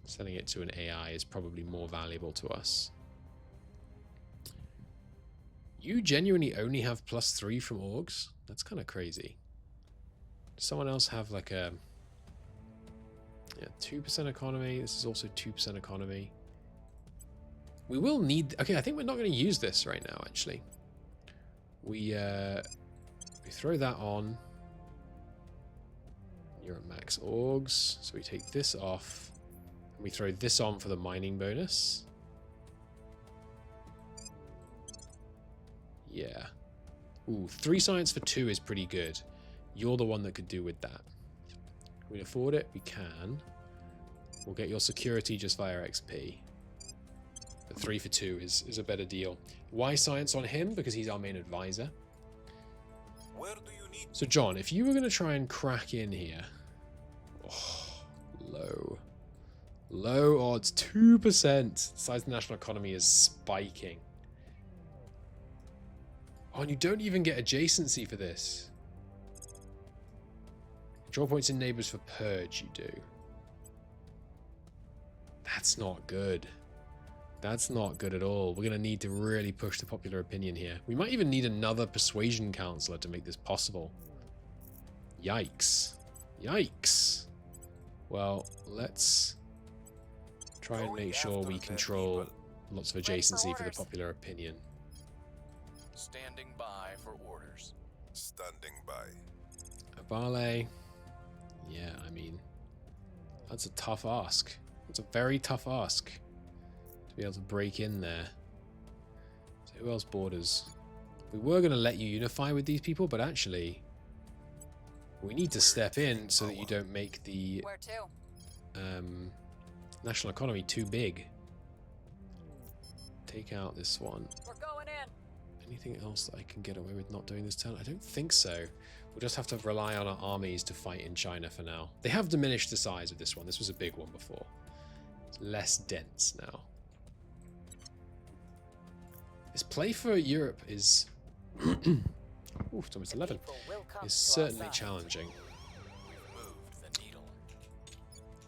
Selling it to an AI is probably more valuable to us. You genuinely only have +3 from orgs? That's kind of crazy. Does someone else have like a... Yeah, 2% economy. This is also 2% economy. We will need... Okay, I think we're not going to use this right now, actually. We throw that on. You're at max orgs. So we take this off. And we throw this on for the mining bonus. Yeah. Ooh, 3 science for 2 is pretty good. You're the one that could do with that. Can we afford it? We can. We'll get your security just via XP. But 3 for 2 is a better deal. Why science on him? Because he's our main advisor. Where do you need? So John, if you were going to try and crack in here... Oh, low. Low odds. 2%. The size of the national economy is spiking. Oh, and you don't even get adjacency for this. Draw points in neighbors for purge, you do. That's not good. That's not good at all. We're going to need to really push the popular opinion here. We might even need another persuasion counselor to make this possible. Yikes. Yikes. Well, let's try and make sure we control lots of adjacency for the popular opinion. Standing by for orders. Standing by. Abale. Yeah, I mean, that's a tough ask. It's a very tough ask to be able to break in there. So who else borders? We were going to let you unify with these people, but actually, We need to step in so that you don't make the Where to? national economy too big. Take out this one. We're going in. Anything else that I can get away with not doing this turn? I don't think so. We'll just have to rely on our armies to fight in China for now. They have diminished the size of this one. This was a big one before. It's less dense now. This play for Europe is... Ooh, it's almost 11. Is certainly challenging. Moved the needle.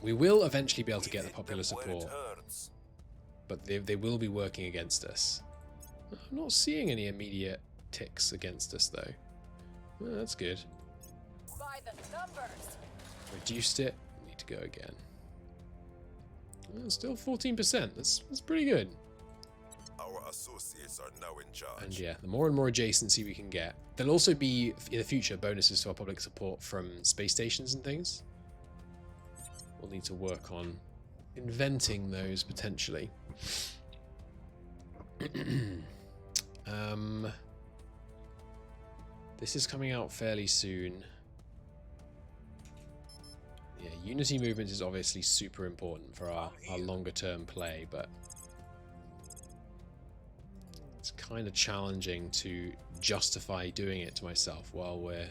We will eventually be able to get the Hit popular them where it support, hurts. but they will be working against us. I'm not seeing any immediate ticks against us, though. Well, that's good. By the numbers. Reduced it. Need to go again. Well, still 14%. That's pretty good. Our associates are now in charge. And yeah, the more and more adjacency we can get. There'll also be, in the future, bonuses to our public support from space stations and things. We'll need to work on inventing those, potentially. This is coming out fairly soon. Yeah, Unity movement is obviously super important for our longer term play, but it's kind of challenging to justify doing it to myself while we're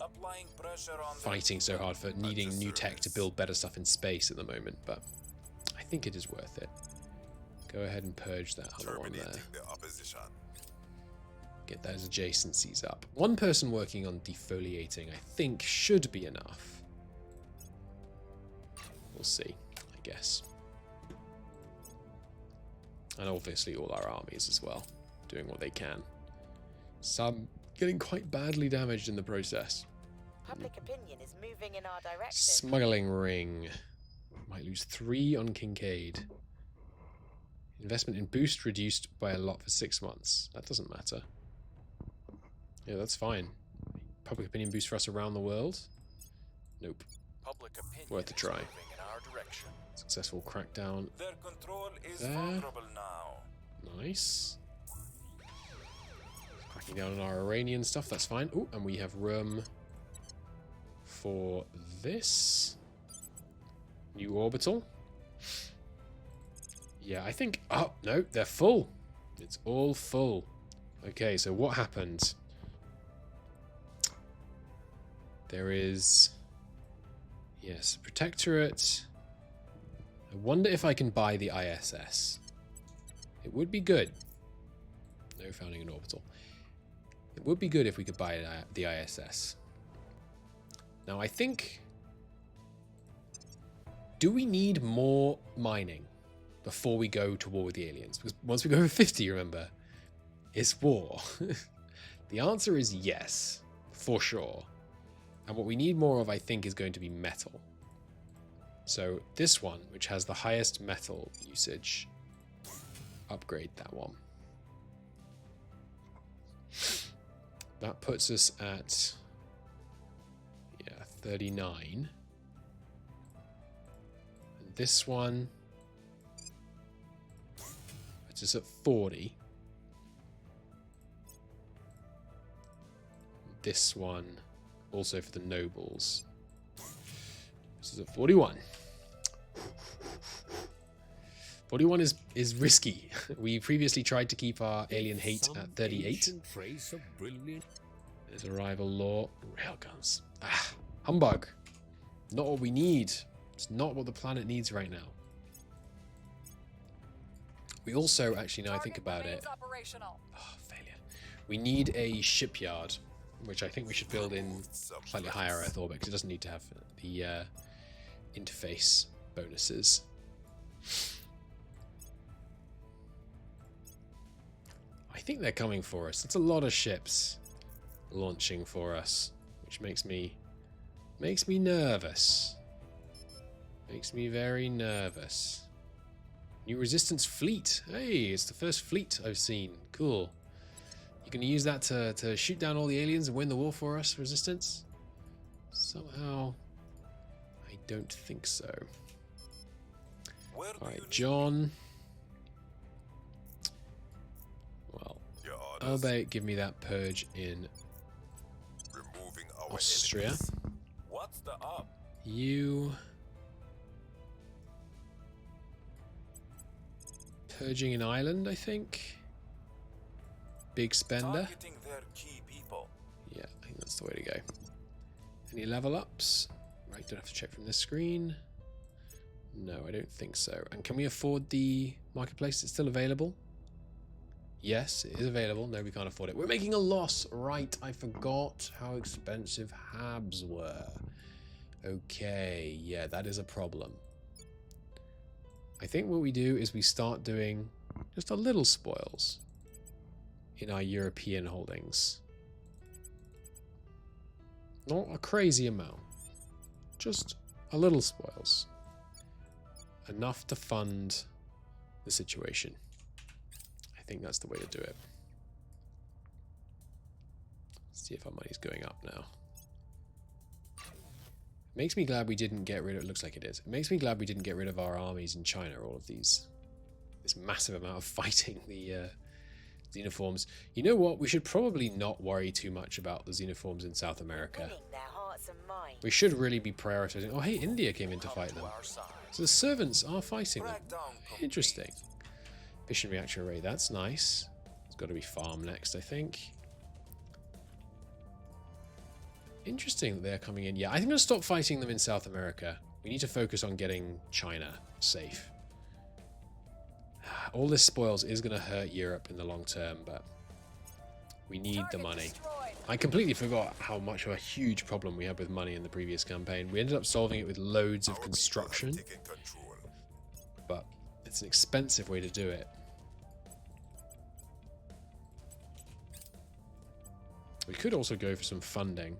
Applying pressure on fighting so hard for needing new tech to build better stuff in space at the moment, but I think it is worth it. Go ahead and purge that other one there. Terminating the opposition. Get those adjacencies up. One person working on defoliating, I think, should be enough. We'll see, I guess. And obviously all our armies as well, doing what they can. Some getting quite badly damaged in the process. Public opinion is moving in our direction. Smuggling ring. Might lose 3 on Kincaid. Investment in boost reduced by a lot for 6 months. That doesn't matter. Yeah, that's fine. Public opinion boost for us around the world? Nope. public opinion Worth a try. is moving in our direction. Successful crackdown. Their control is There. vulnerable now. Nice. Cracking down on our Iranian stuff, that's fine. Oh, and we have room for this. New orbital. Yeah, I think... Oh, no, they're full. It's all full. Okay, so what happened? There is... Yes, Protectorate. I wonder if I can buy the ISS. It would be good. No founding an orbital. It would be good if we could buy the ISS. Now, I think... Do we need more mining before we go to war with the aliens? Because once we go over 50, remember, it's war. The answer is yes, for sure. And what we need more of, I think, is going to be metal. So this one, which has the highest metal usage, upgrade that one. That puts us at 39. And this one puts us at 40. This one, also for the nobles, this is at 41. 41 is risky. We previously tried to keep our alien hate at 38. There's a rival law. Railguns. Ah, humbug. Not what we need. It's not what the planet needs right now. We also, actually, now I think about it, Operational. oh, failure. We need a shipyard, which I think we should build in slightly higher Earth orbit, because it doesn't need to have the interface bonuses. I think they're coming for us. It's a lot of ships launching for us, which makes me nervous. Makes me very nervous. New resistance fleet. Hey, it's the first fleet I've seen. Cool. You can use that to shoot down all the aliens and win the war for us, resistance? Somehow, I don't think so. Where do you Alright, need John. Well, Your orders. Albeit give me that purge in Removing our Austria. enemies. What's the up? You... Purging an island, I think. Big spender. Targeting their key people. Yeah, I think that's the way to go. Any level ups? Right, don't have to check from this screen. No, I don't think so. And can we afford the marketplace? It's still available? Yes, it is available. No, we can't afford it. We're making a loss. Right, I forgot how expensive Habs were. Okay, yeah, that is a problem. I think what we do is we start doing just a little spoils in our European holdings. Not a crazy amount. Just a little spoils. Enough to fund the situation. I think that's the way to do it. Let's see if our money's going up now. Makes me glad we didn't get rid of it. Looks like it is. It makes me glad we didn't get rid of our armies in China. All of these, this massive amount of fighting the xenoforms. You know what? We should probably not worry too much about the xenoforms in South America. Winning their hearts and minds. We should really be prioritizing. Oh, hey, India came in to fight them. Our side. So the servants are fighting them. Crack down complete. Interesting. Fission reaction rate. That's nice. It's got to be farm next, I think. Interesting that they're coming in. Yeah, I think I'm going to stop fighting them in South America. We need to focus on getting China safe. All this spoils is going to hurt Europe in the long term, but we need the money. I completely forgot how much of a huge problem we had with money in the previous campaign. We ended up solving it with loads of construction, Taking control. but it's an expensive way to do it. We could also go for some funding.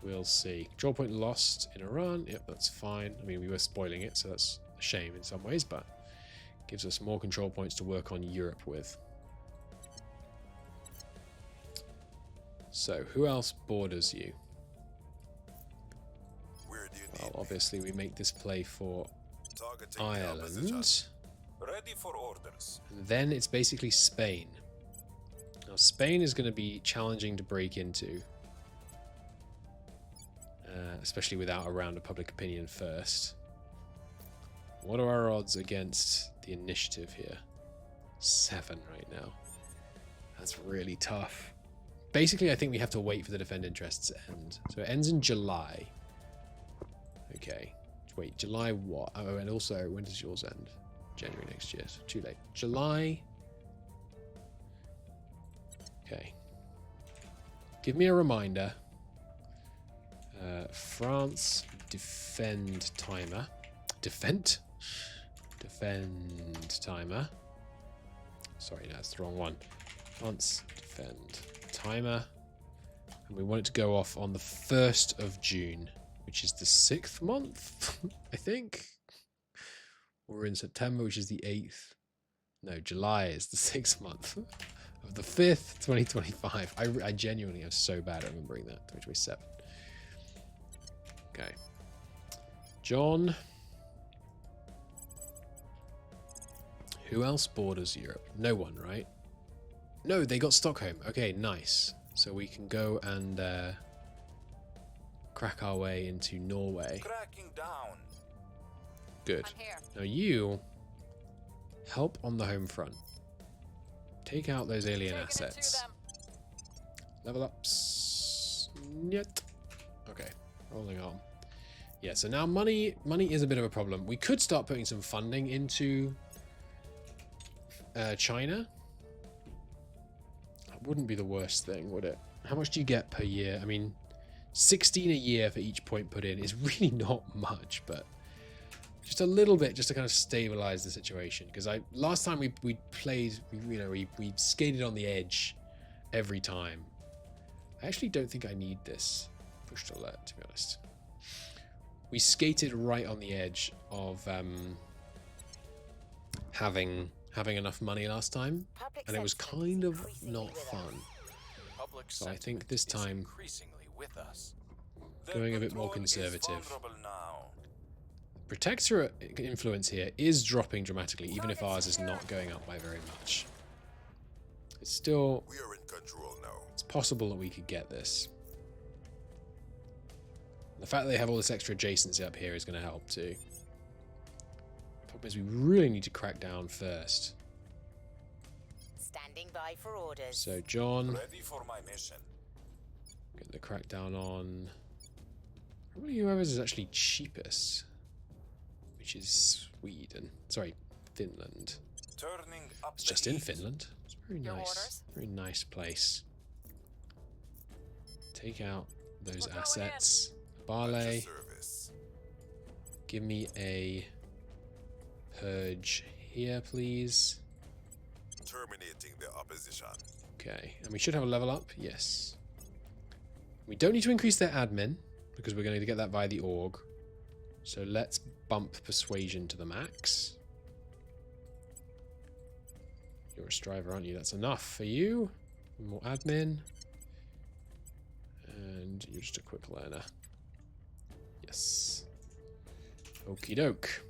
We'll see. Control point lost in Iran. Yep, that's fine. I mean, we were spoiling it, so that's a shame in some ways, but gives us more control points to work on Europe with. So, who else borders you? Where do you Well, need me? obviously we make this play for Targeting the opposition. Ireland. Ready for orders. And then it's basically Spain. Now, Spain is going to be challenging to break into. Especially without a round of public opinion first. What are our odds against the initiative here? 7 right now. That's really tough. Basically, I think we have to wait for the defend interests to end. So it ends in July. Okay. Wait, July what? Oh, and also, when does yours end? January next year. So too late. July. Okay. Give me a reminder. France defend timer. Defend timer. Sorry, no, that's the wrong one. France defend timer. And we want it to go off on the 1st of June, which is the 6th month, I think. We're in September, which is the 8th. No, July is the 6th month of the 5th, 2025. I genuinely am so bad at remembering that. 2027. Okay. John. Who else borders Europe? No one, right? No, they got Stockholm. Okay, nice. So we can go and crack our way into Norway. Cracking down. Good. I'm here. Now you help on the home front. Take out those alien Taking it to assets. them. Level ups. Yet. Okay. Rolling on. Yeah, so now money is a bit of a problem. We could start putting some funding into China. That wouldn't be the worst thing, would it? How much do you get per year? I mean, 16 a year for each point put in is really not much, but just a little bit just to kind of stabilize the situation. Because last time we played, we skated on the edge every time. I actually don't think I need this push to alert, to be honest. We skated right on the edge of having enough money last time, Public and it was sentiment kind is of increasingly not with us. fun. Public So I think sentiment this is time increasingly with us. going a bit more Their control is conservative. vulnerable now. Protectorate influence here is dropping dramatically, even if ours is not going up by very much. It's still We are in Patrol now. It's possible that we could get this. The fact that they have all this extra adjacency up here is going to help too. Problem is we really need to crack down first. Standing by for orders. So John, Ready for my mission. get the crackdown on probably whoever's is actually cheapest, which is Sweden. Sorry, Finland. Turning up It's the just in heat. Finland. It's very Your nice. orders? Very nice place. Take out those We're going assets. At Barley, your service. give me a purge here, please. Terminating the opposition. Okay, and we should have a level up. Yes. We don't need to increase their admin because we're going to get that via the org. So let's bump persuasion to the max. You're a striver, aren't you? That's enough for you. More admin. And you're just a quick learner. Yes. Okie doke.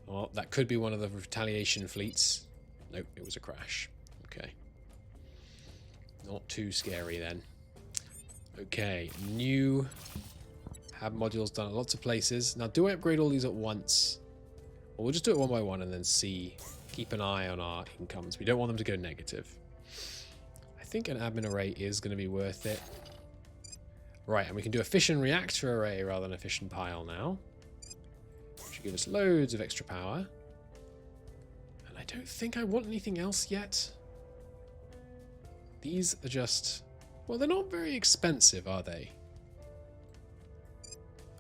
Oh, that could be one of the retaliation fleets. Nope, it was a crash. Okay. Not too scary then. Okay, new hab modules done at lots of places. Now, do I upgrade all these at once? Or we'll just do it one by one and then see. Keep an eye on our incomes. We don't want them to go negative. I think an admin array is going to be worth it. Right, and we can do a fission reactor array rather than a fission pile now. Which will give us loads of extra power. And I don't think I want anything else yet. These are just... well, they're not very expensive, are they?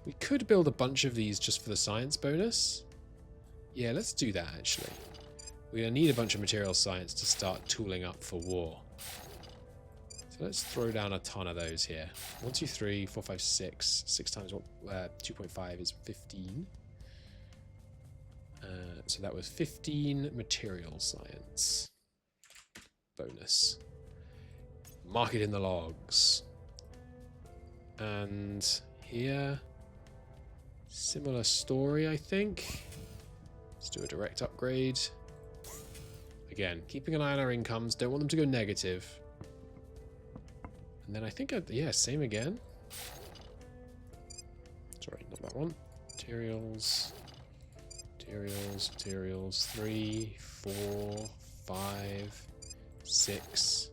We could build a bunch of these just for the science bonus. Yeah, let's do that, actually. We're going to need a bunch of material science to start tooling up for war. So let's throw down a ton of those here. 1, 2, 3, 4, 5, 6. 6 times 2.5 is 15. So that was 15 material science. Bonus. Mark it in the logs. And here, similar story, I think. Let's do a direct upgrade. Again, keeping an eye on our incomes. Don't want them to go negative. And then I think, yeah, same again. Sorry, not that one. Materials. Materials, materials. 3, 4, 5, 6,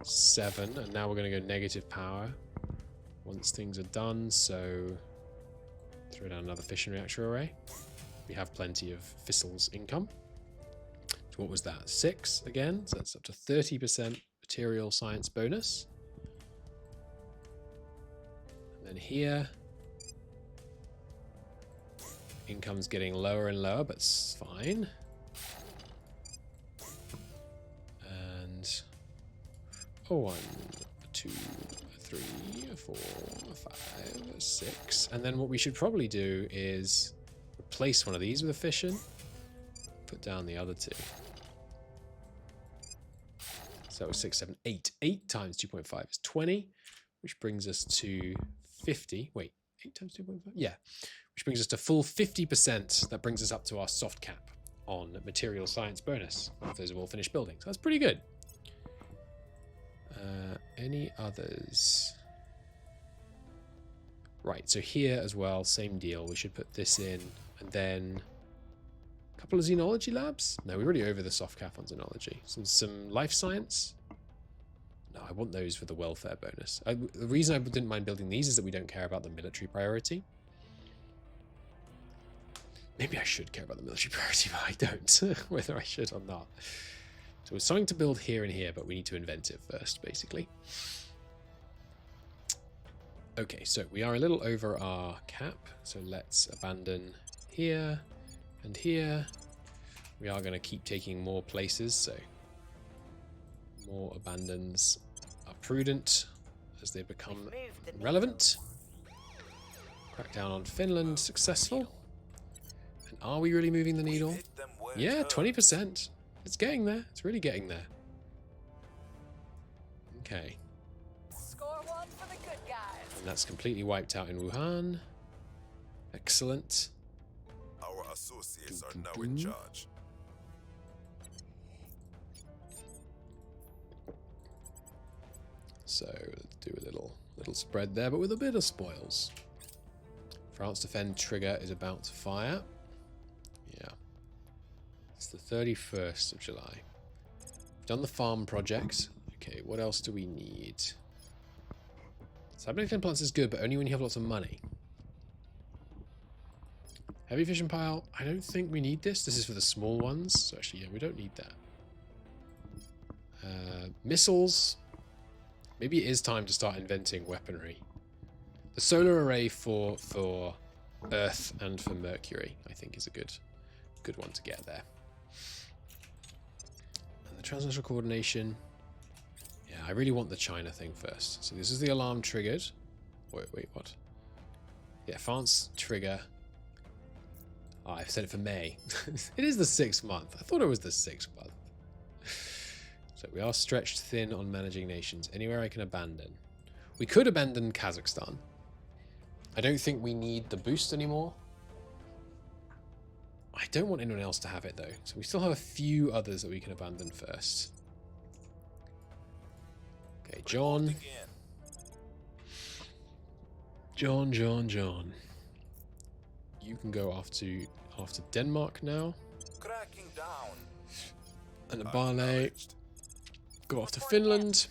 7. And now we're going to go negative power once things are done. So throw down another fission reactor array. We have plenty of Thistle's income. So what was that? 6 again. So that's up to 30% material science bonus. And then here, income's getting lower and lower, but it's fine. And 1, 2, 3, 4, 5, 6. And then what we should probably do is replace one of these with a fission. Put down the other 2. So that was 6, 7, 8. 8 times 2.5 is 20, which brings us to 50. Wait, 8 times 2.5? Yeah. Which brings us to full 50%. That brings us up to our soft cap on material science bonus. If those are all finished buildings. So that's pretty good. Any others? Right, so here as well, same deal. We should put this in. And then a couple of xenology labs. No, we're already over the soft cap on xenology. Some life science. No, I want those for the welfare bonus. The reason I didn't mind building these is that we don't care about the military priority. Maybe I should care about the military priority, but I don't. Whether I should or not. So it's something to build here and here, but we need to invent it first, basically. Okay, so we are a little over our cap. So let's abandon here and here. We are going to keep taking more places, so more abandons are prudent as they become relevant. Crack down on Finland, successful. And are we really moving the needle? Hit them where Yeah, it hurts. 20%. It's getting there. It's really getting there. Okay. Score 1 for the good guys. And that's completely wiped out in Wuhan. Excellent. Our associates are now in charge. So let's do a little spread there, but with a bit of spoils. France defend trigger is about to fire. Yeah. It's the 31st of July. Done the farm project. Okay, what else do we need? Stability implants is good, but only when you have lots of money. Heavy fission pile. I don't think we need this. This is for the small ones. So actually, yeah, we don't need that. Missiles. Maybe it is time to start inventing weaponry. The solar array for Earth and for Mercury, I think, is a good one to get there. And the transnational coordination. Yeah, I really want the China thing first. So this is the alarm triggered. Wait, what? Yeah, France trigger. Oh, I've set it for May. It is the 6th month. I thought it was the 6th month. So we are stretched thin on managing nations. Anywhere I can abandon. We could abandon Kazakhstan. I don't think we need the boost anymore. I don't want anyone else to have it though. So we still have a few others that we can abandon first. Okay, John. John. You can go after Denmark now. Cracking down. And the Barley. Go after Finland.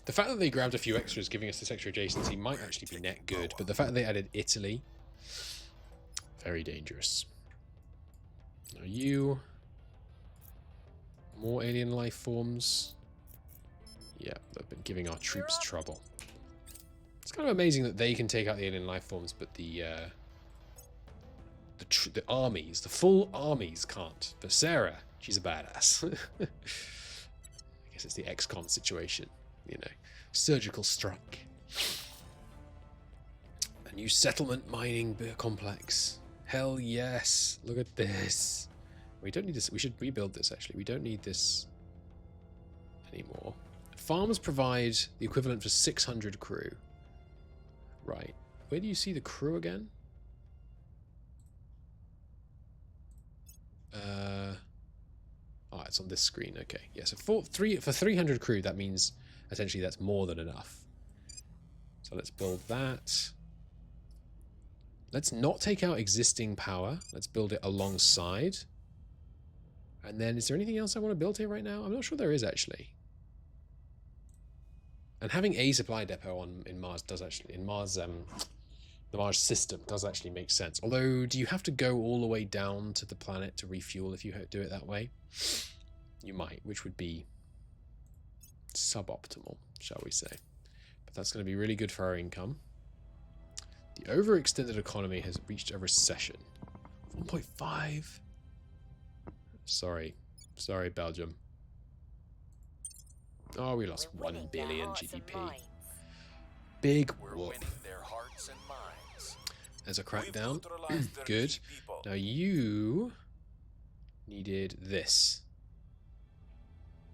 The fact that they grabbed a few extras, giving us this extra adjacency, might actually be net good. But the fact that they added Italy, very dangerous. Now you. More alien life forms. Yeah, they've been giving our troops trouble. It's kind of amazing that they can take out the alien life forms, but the armies, the full armies can't. But Sarah, she's a badass. I guess it's the XCOM situation, you know. Surgical strike. A new settlement mining complex. Hell yes. Look at this. We don't need this. We should rebuild this, actually. We don't need this anymore. Farms provide the equivalent for 600 crew. Right. Where do you see the crew again? Oh, it's on this screen. Okay. Yeah, so for 300 crew, that means essentially that's more than enough. So let's build that. Let's not take out existing power. Let's build it alongside. And then, is there anything else I want to build here right now? I'm not sure there is, actually. And having a supply depot in Mars does actually, the Mars system does actually make sense. Although, do you have to go all the way down to the planet to refuel if you do it that way? You might, which would be suboptimal, shall we say. But that's going to be really good for our income. The overextended economy has reached a recession. 1.5. Sorry, Belgium. Oh, we lost 1 billion GDP. Big whoop. There's a crackdown. Good. Now you needed this,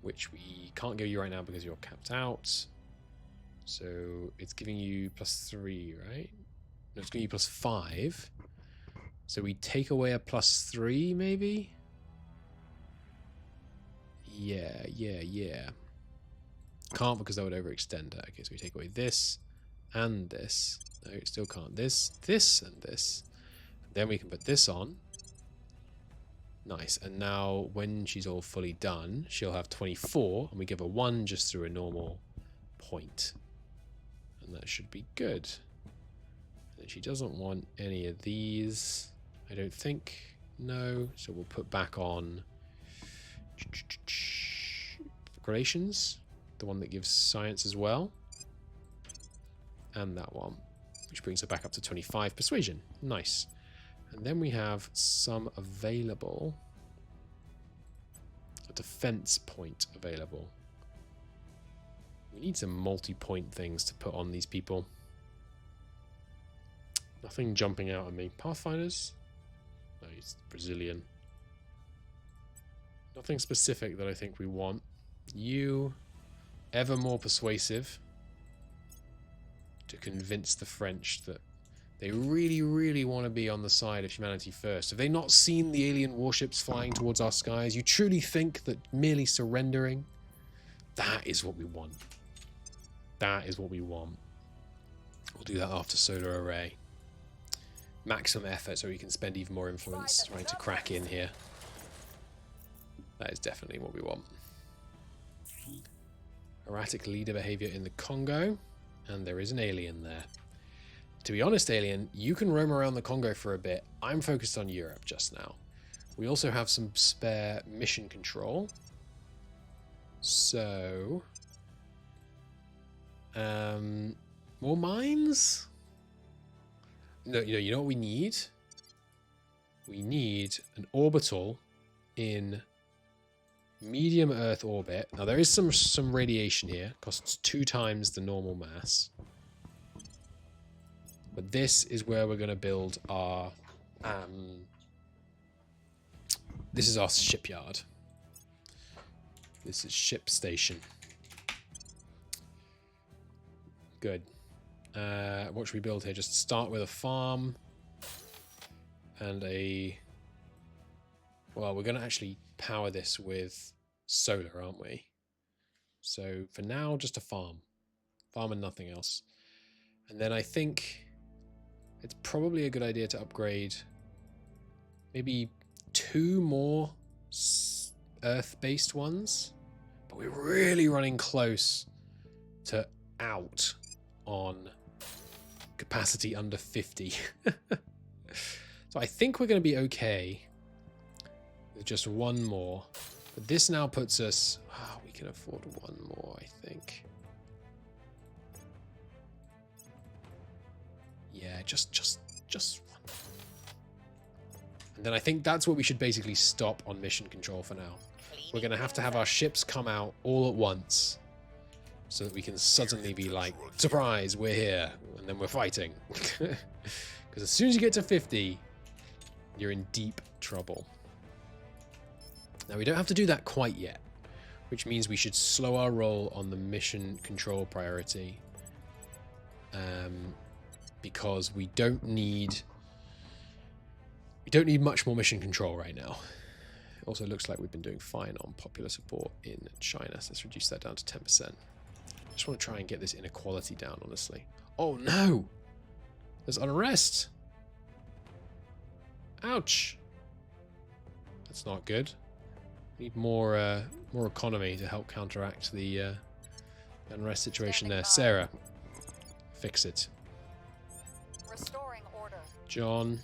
which we can't give you right now because you're capped out. So it's giving you +3, right? No, it's giving you +5. So we take away a +3, maybe? Yeah. Can't because that would overextend it. Okay, so we take away this and this. No, it still can't. This, and this. Then we can put this on. Nice. And now when she's all fully done, she'll have 24, and we give her 1 just through a normal point. And that should be good. And she doesn't want any of these, I don't think. No. So we'll put back on relations, the one that gives science as well, and that one, which brings her back up to 25 persuasion. Nice. And then we have some available, a defense point available. We need some multi-point things to put on these people. Nothing jumping out at me. Pathfinders? No, he's Brazilian. Nothing specific that I think we want. You, ever more persuasive to convince the French that they really, really want to be on the side of humanity first. Have they not seen the alien warships flying towards our skies? You truly think that merely surrendering, that is what we want? That is what we want. We'll do that after solar array. Maximum effort so we can spend even more influence trying to crack in here. That is definitely what we want. Erratic leader behavior in the Congo. And there is an alien there. To be honest, alien, you can roam around the Congo for a bit. I'm focused on Europe just now. We also have some spare mission control. So... more mines? No, you know what we need? We need an orbital in medium Earth orbit. Now there is some radiation here. Costs 2 times the normal mass. But this is where we're going to build our... this is our shipyard. This is ship station. Good. What should we build here? Just start with a farm and a... Well, we're going to actually power this with solar, aren't we? So for now, just a farm. Farm and nothing else. And then I think it's probably a good idea to upgrade maybe 2 more Earth-based ones. But we're really running close to out on capacity under 50. So I think we're going to be okay with just 1 more. But this now puts us... Oh, we can afford 1 more, I think. Yeah, just 1. And then I think that's what we should basically stop on mission control for now. We're going to have our ships come out all at once. So that we can suddenly be like, surprise, we're here. And then we're fighting. Because as soon as you get to 50, you're in deep trouble. Now, we don't have to do that quite yet. Which means we should slow our roll on the mission control priority. Because we don't need much more mission control right now. It also looks like we've been doing fine on popular support in China. So let's reduce that down to 10%. I just want to try and get this inequality down, honestly. Oh no! There's unrest! Ouch! That's not good. Need more economy to help counteract the unrest situation there. Sarah, fix it. Restoring order. John.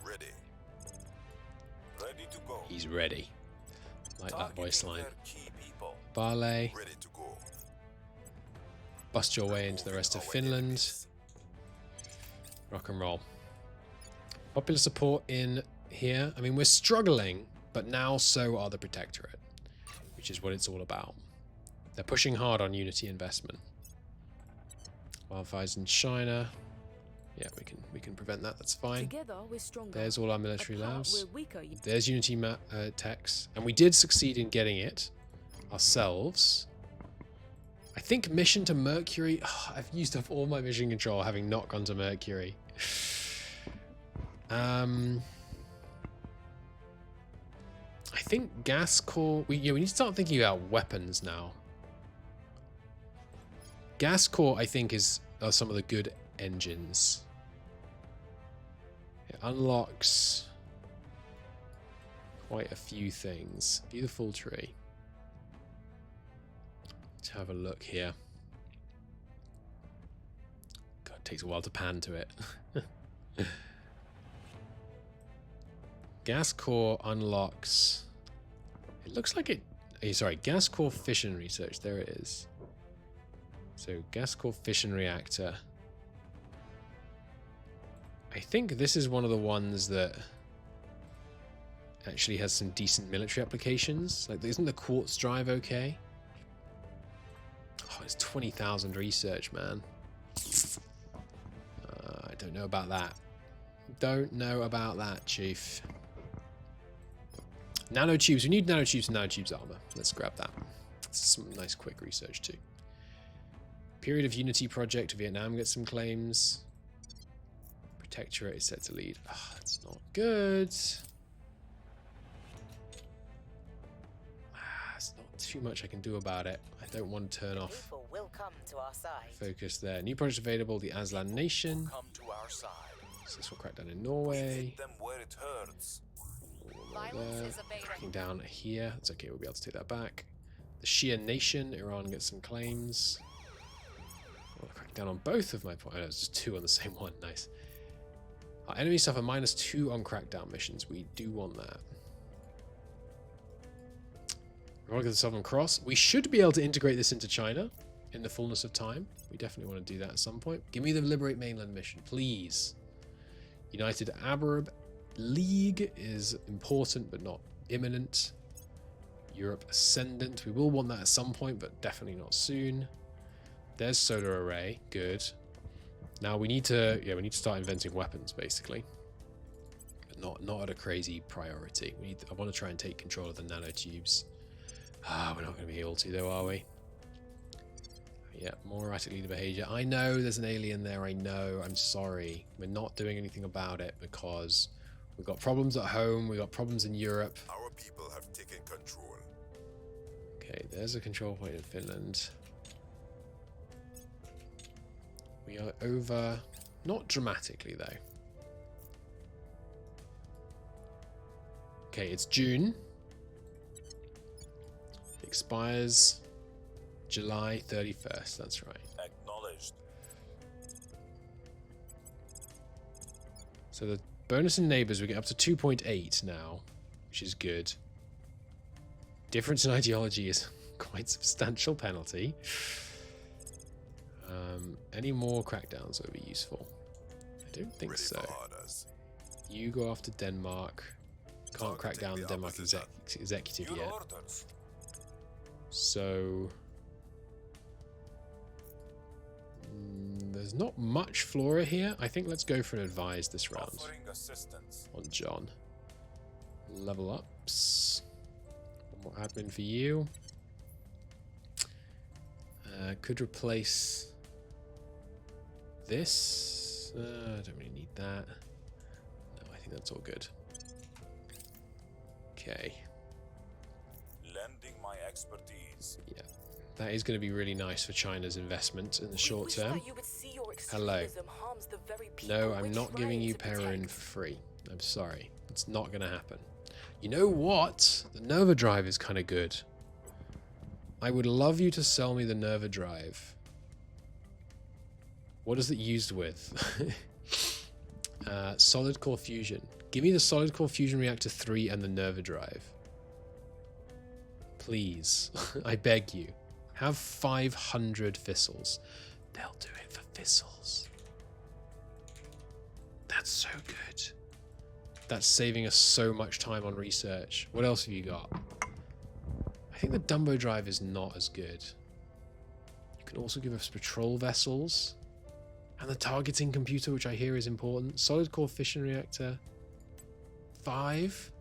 Ready. Ready to go. He's ready. Like that voice line. Targeting their key people. Barley. Ready to go. Bust your way into the rest of Finland. Rock and roll. Popular support in here. I mean, we're struggling, but now so are the Protectorate, which is what it's all about. They're pushing hard on Unity investment. Wildfires in China. Yeah, we can prevent that. That's fine. Together we're stronger. There's all our military Apart, labs. we're weaker. There's Unity techs, and we did succeed in getting it ourselves. I think mission to Mercury. Oh, I've used up all my mission control, having not gone to Mercury. I think gas core. We need to start thinking about weapons now. Gas core, I think, are some of the good engines. It unlocks quite a few things. Beautiful tree. Let's have a look here. God, it takes a while to pan to it. Gas core unlocks. It looks like it. Sorry, gas core fission research. There it is. So gas core fission reactor. I think this is one of the ones that actually has some decent military applications. Like, isn't the quartz drive okay? Oh, it's 20,000 research, man. I don't know about that. Don't know about that, Chief. Nanotubes. We need nanotubes and nanotubes armor. Let's grab that. That's some nice quick research too. Period of Unity project. Vietnam gets some claims. Protectorate is set to lead. Oh, that's not good. There's not too much I can do about it. I don't want to turn off People will come come to our side. Focus there. New project available, the Aslan Nation. Come to our side. Successful crackdown in Norway. Hit them where it hurts. Violence is abating. Cracking down here. It's okay, we'll be able to take that back. The Shia Nation. Iran gets some claims. I'll crack down on both of my points. Oh, no, it's just 2 on the same one. Nice. Our enemies suffer -2 on crackdown missions. We do want that. Republic of the Southern Cross. We should be able to integrate this into China in the fullness of time. We definitely want to do that at some point. Give me the Liberate Mainland mission, please. United Arab League is important but not imminent. Europe Ascendant. We will want that at some point, but definitely not soon. There's Solar Array. Good. Now we need to start inventing weapons, basically. But not at a crazy priority. I want to try and take control of the nanotubes. We're not going to be able to, though, are we? Yeah, more erratic leader behavior. I know there's an alien there. I know. I'm sorry. We're not doing anything about it because we've got problems at home. We've got problems in Europe. Our people have taken control. Okay, there's a control point in Finland. We are over. Not dramatically, though. Okay, it's June. Expires July 31st, that's right. Acknowledged. So the bonus in neighbors, we get up to 2.8 now, which is good. Difference in ideology is quite substantial penalty. Any more crackdowns would be useful? I don't think Ready so. for orders. You go after Denmark. Can't crack down the Denmark executive Your yet. orders. So there's not much flora here. I think let's go for an advise this round Offering assistance. on John. Level ups. One more admin for you. Could replace this. I don't really need that. No, I think that's all good. Okay. Lending my expertise. Yeah. That is going to be really nice for China's investment in the short term. Hello. No, I'm not giving you Perrin for free. I'm sorry. It's not going to happen. You know what? The Nova Drive is kind of good. I would love you to sell me the Nova Drive. What is it used with? Solid Core Fusion. Give me the Solid Core Fusion Reactor 3 and the Nova Drive. Please. I beg you. Have 500 Thistles. They'll do it for Thistles. That's so good. That's saving us so much time on research. What else have you got? I think the Dumbo Drive is not as good. You can also give us patrol vessels. And the targeting computer, which I hear is important. Solid Core Fission Reactor. 5.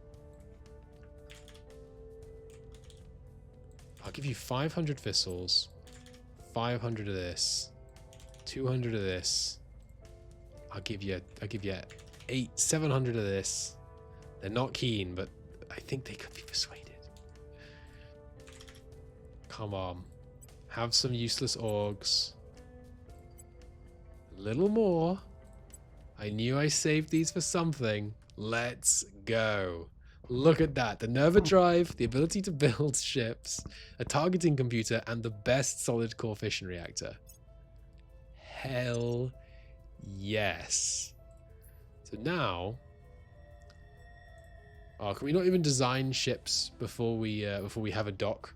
I'll give you 500 Thistles. 500 of this. 200 of this. I'll give you 700 of this. They're not keen, but I think they could be persuaded. Come on. Have some useless orgs. A little more. I knew I saved these for something. Let's go. Look at that. The Nova Drive, the ability to build ships, a targeting computer, and the best solid core fission reactor. Hell yes. So now... Oh, can we not even design ships before we have a dock?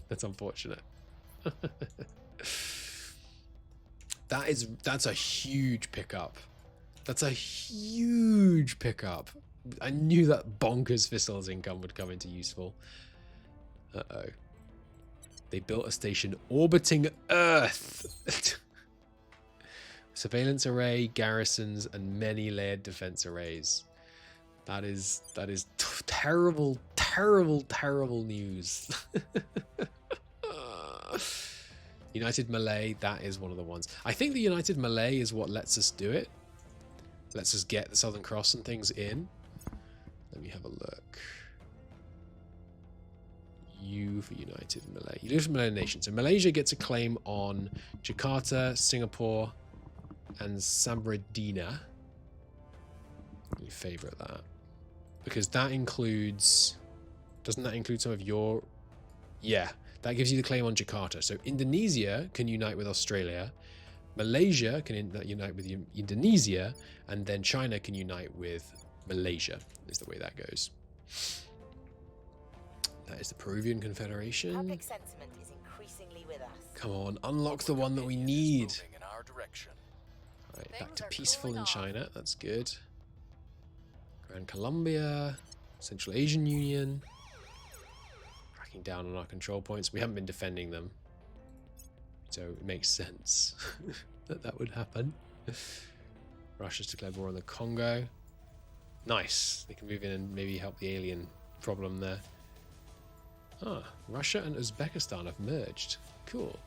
That's unfortunate. That's a huge pickup. That's a huge pickup. I knew that bonkers Thistles income would come into useful. Uh-oh. They built a station orbiting Earth. Surveillance array, garrisons, and many layered defense arrays. That is terrible, terrible, terrible news. United Malay, that is one of the ones. I think the United Malay is what lets us do it. Lets us get the Southern Cross and things in. Let me have a look. U for United Malay. You live in Malay Nation. So Malaysia gets a claim on Jakarta, Singapore, and Samarinda. You favourite that. Because that includes... Doesn't that include some of your... Yeah, that gives you the claim on Jakarta. So Indonesia can unite with Australia. Malaysia can unite with Indonesia. And then China can unite with Malaysia, is the way that goes. That is the Peruvian Confederation. Public sentiment is increasingly with us. Come on, unlock the one that we need. Moving in our direction. Right, back to Things are peaceful cooling in off. China. That's good. Grand Colombia, Central Asian Union. Cracking down on our control points. We haven't been defending them. So it makes sense that that would happen. Russia's declared war on the Congo. Nice. They can move in and maybe help the alien problem there. Ah, Russia and Uzbekistan have merged. Cool.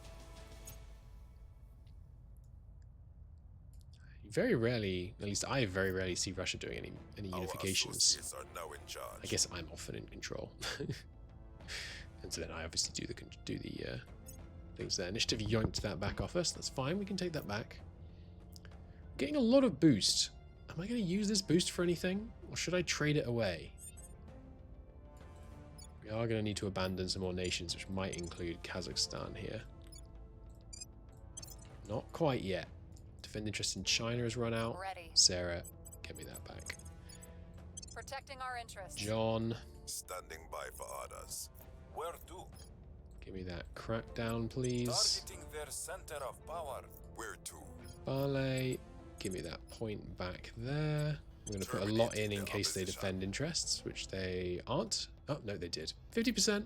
Very rarely, at least I very rarely see Russia doing any Our unifications. associates are now in charge. I guess I'm often in control. And so then I obviously do the things there. Initiative yoinked that back off us. That's fine. We can take that back. Getting a lot of boost. Am I going to use this boost for anything? Or should I trade it away? We are going to need to abandon some more nations, which might include Kazakhstan here. Not quite yet. Defend interest in China has run out. Ready. Sarah, get me that back. Protecting our interests. John, Standing by for orders. Where to? give me that crackdown, please. Targeting their center of power. Where to? Ballet, give me that point back there. I'm going to put a lot in case they defend interests, which they aren't. Oh, no, they did. 50%.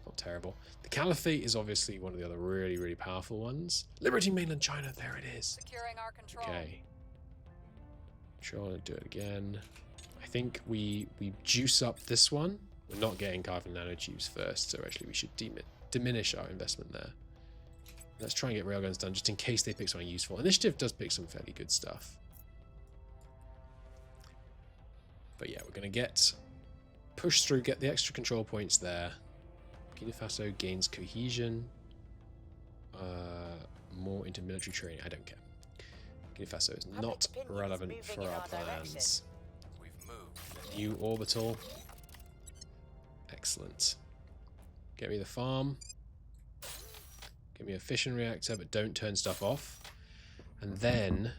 Not terrible. The Caliphate is obviously one of the other really, really powerful ones. Liberating mainland China, there it is. Securing our control. Okay. Trying to do it again. I think we juice up this one. We're not getting carbon nanotubes first, so actually we should diminish our investment there. Let's try and get railguns done just in case they pick something useful. Initiative does pick some fairly good stuff. But yeah, we're going to push through, get the extra control points there. Burkina Faso gains cohesion. More into military training. I don't care. Burkina Faso is not opinion is relevant moving for in our our direction. plans. We've moved. New orbital. Excellent. Get me the farm. Get me a fission reactor, but don't turn stuff off. And then...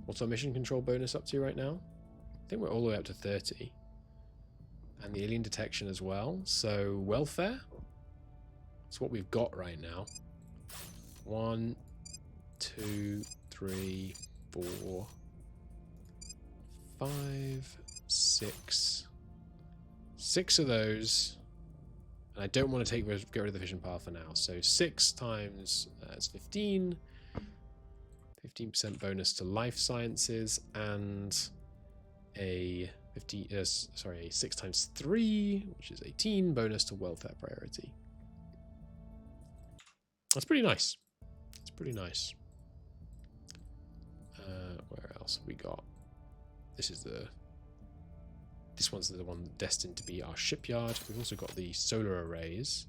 what's our mission control bonus up to right now? I think we're all the way up to 30. And the alien detection as well. So, welfare. That's what we've got right now. 1, 2, 3, 4, 5, 6. 6 of those. And I don't want to get rid of the fission power for now. So 6 times that's 15. 15% bonus to life sciences and a 6 times 3, which is 18 bonus to welfare priority. That's pretty nice. It's pretty nice. Where else have we got? This one's the one destined to be our shipyard. We've also got the solar arrays,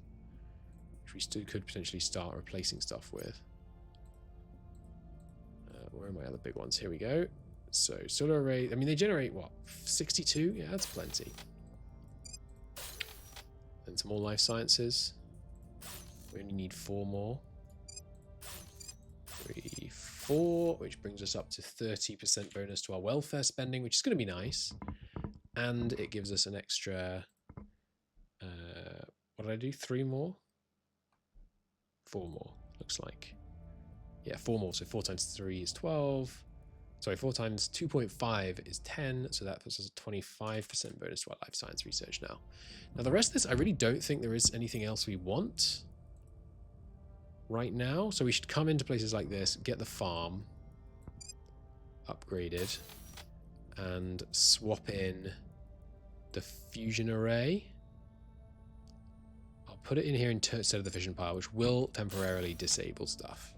which we still could potentially start replacing stuff with. Where are my other big ones? Here we go. So solar array, I mean, they generate what, 62? Yeah, that's plenty. And some more life sciences. We only need 4 more. 3, 4, which brings us up to 30% bonus to our welfare spending, which is going to be nice. And it gives us an extra, what did I do? 3 more? 4 more, looks like. Yeah, 4 more. So 4 times 3 is 12. Sorry, 4 times 2.5 is 10. So that puts us a 25% bonus to our life science research now. Now, the rest of this, I really don't think there is anything else we want right now. So we should come into places like this, get the farm upgraded, and swap in the fusion array. I'll put it in here instead of the fission pile, which will temporarily disable stuff.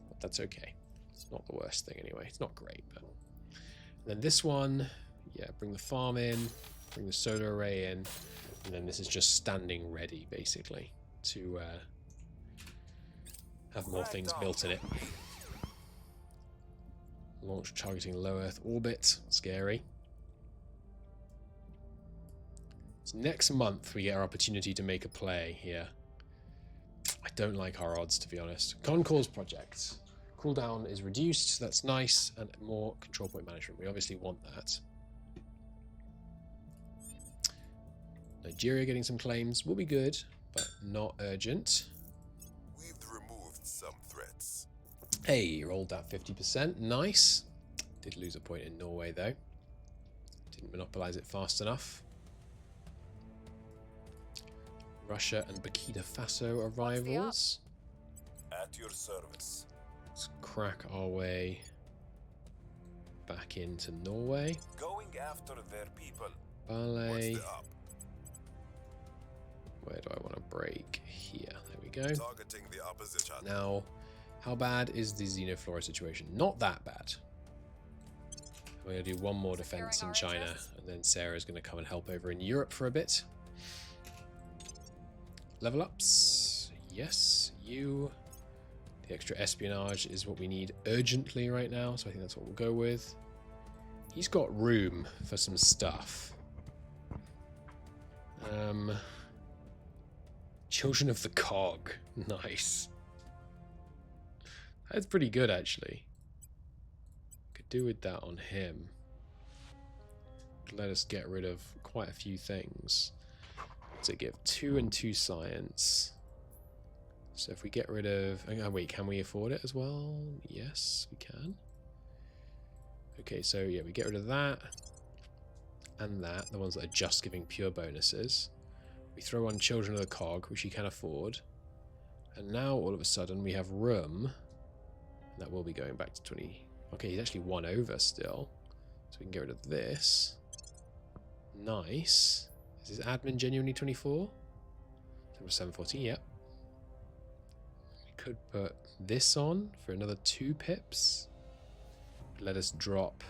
But that's okay. It's not the worst thing anyway. It's not great, but... And then this one, yeah, bring the farm in, bring the solar array in. And then this is just standing ready, basically, to have more things built in it. Launch targeting low Earth orbit. Scary. So next month we get our opportunity to make a play here. I don't like our odds, to be honest. Concourse projects. Cooldown is reduced. That's nice. And more control point management. We obviously want that. Nigeria getting some claims will be good, but not urgent. We've removed some threats. Hey, rolled that 50%. Nice. Did lose a point in Norway, though. Didn't monopolize it fast enough. Russia and Burkina Faso arrivals. At your service. Let's crack our way back into Norway. Going after their people. Ballet. What's the up? Where do I want to break? Here. There we go. Targeting the opposition. Now, how bad is the Xenoflora situation? Not that bad. We're going to do one more defense in Securing our China, interests. and then Sarah's going to come and help over in Europe for a bit. Level ups. Yes, you. The extra espionage is what we need urgently right now, so I think that's what we'll go with. He's got room for some stuff. Children of the Cog. Nice. That's pretty good, actually. Could do with that on him. Let us get rid of quite a few things. To give 2 and 2 science. So if we get rid of... Oh, wait, can we afford it as well? Yes, we can. Okay, so yeah, we get rid of that. And that, the ones that are just giving pure bonuses. We throw on Children of the Cog, which you can afford. And now, all of a sudden, we have room. And that will be going back to 20... Okay, he's actually 1 over still. So we can get rid of this. Nice. Is his admin genuinely 24? 714, yep. We could put this on for another 2 pips. Let us drop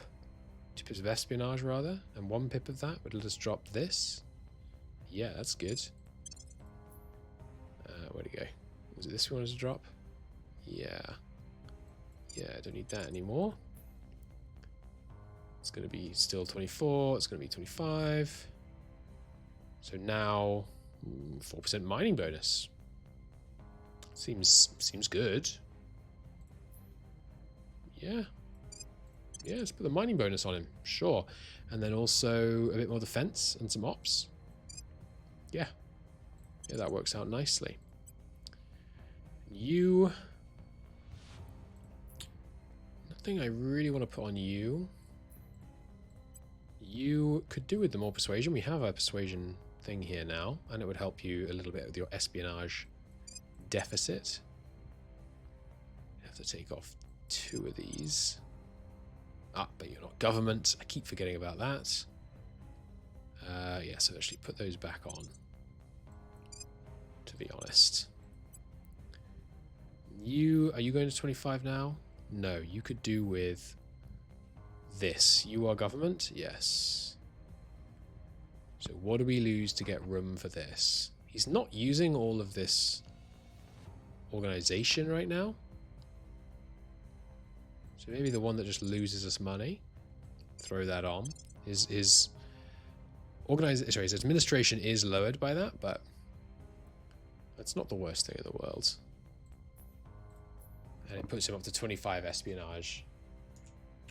2 pips of espionage, rather. And 1 pip of that would let us drop this. Yeah, that's good. Where'd it go? Was it this we wanted to drop? Yeah. Yeah, I don't need that anymore. It's going to be still 24. It's going to be 25. So now 4% mining bonus. Seems good. Yeah. Yeah, let's put the mining bonus on him. Sure. And then also a bit more defense and some ops. Yeah. Yeah, that works out nicely. You... Nothing I really want to put on you. You could do with the more persuasion. We have a persuasion thing here now, and it would help you a little bit with your espionage deficit. You have to take off 2 of these. Ah, but you're not government. I keep forgetting about that. Yeah, so actually put those back on, to be honest. Are you going to 25 now? No, you could do with this. You are government? Yes. So what do we lose to get room for this? He's not using all of this organization right now. So maybe the one that just loses us money. Throw that on. His administration is lowered by that, but that's not the worst thing in the world. And it puts him up to 25 espionage,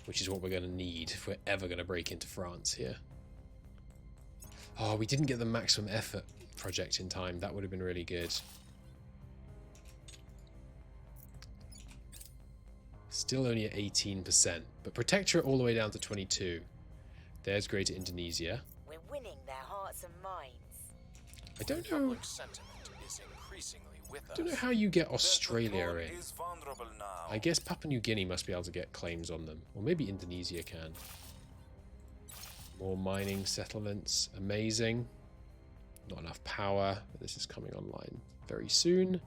which is what we're going to need if we're ever going to break into France here. Oh, we didn't get the maximum effort project in time. That would have been really good. Still only at 18%, but Protectorate all the way down to 22. There's Greater Indonesia. We're winning their hearts and minds. I don't know. Public sentiment is increasingly with us. I don't know how you get Their Australia control in. is vulnerable now. I guess Papua New Guinea must be able to get claims on them, or maybe Indonesia can. More mining settlements, amazing. Not enough power, but this is coming online very soon.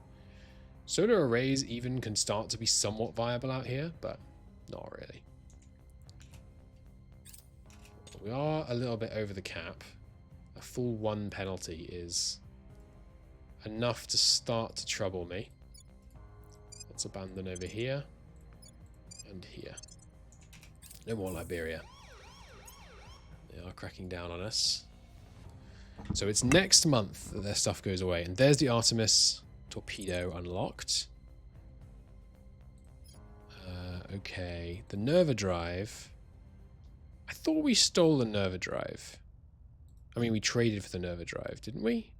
Solar arrays even can start to be somewhat viable out here, but not really. We are a little bit over the cap. a full 1 penalty is enough to start to trouble me. Let's abandon over here and here. No more Liberia. They are cracking down on us. So it's next month that their stuff goes away. And there's the Artemis torpedo unlocked. Okay, the Nerva drive. I thought we stole the Nerva drive. I mean, we traded for the Nerva drive, didn't we?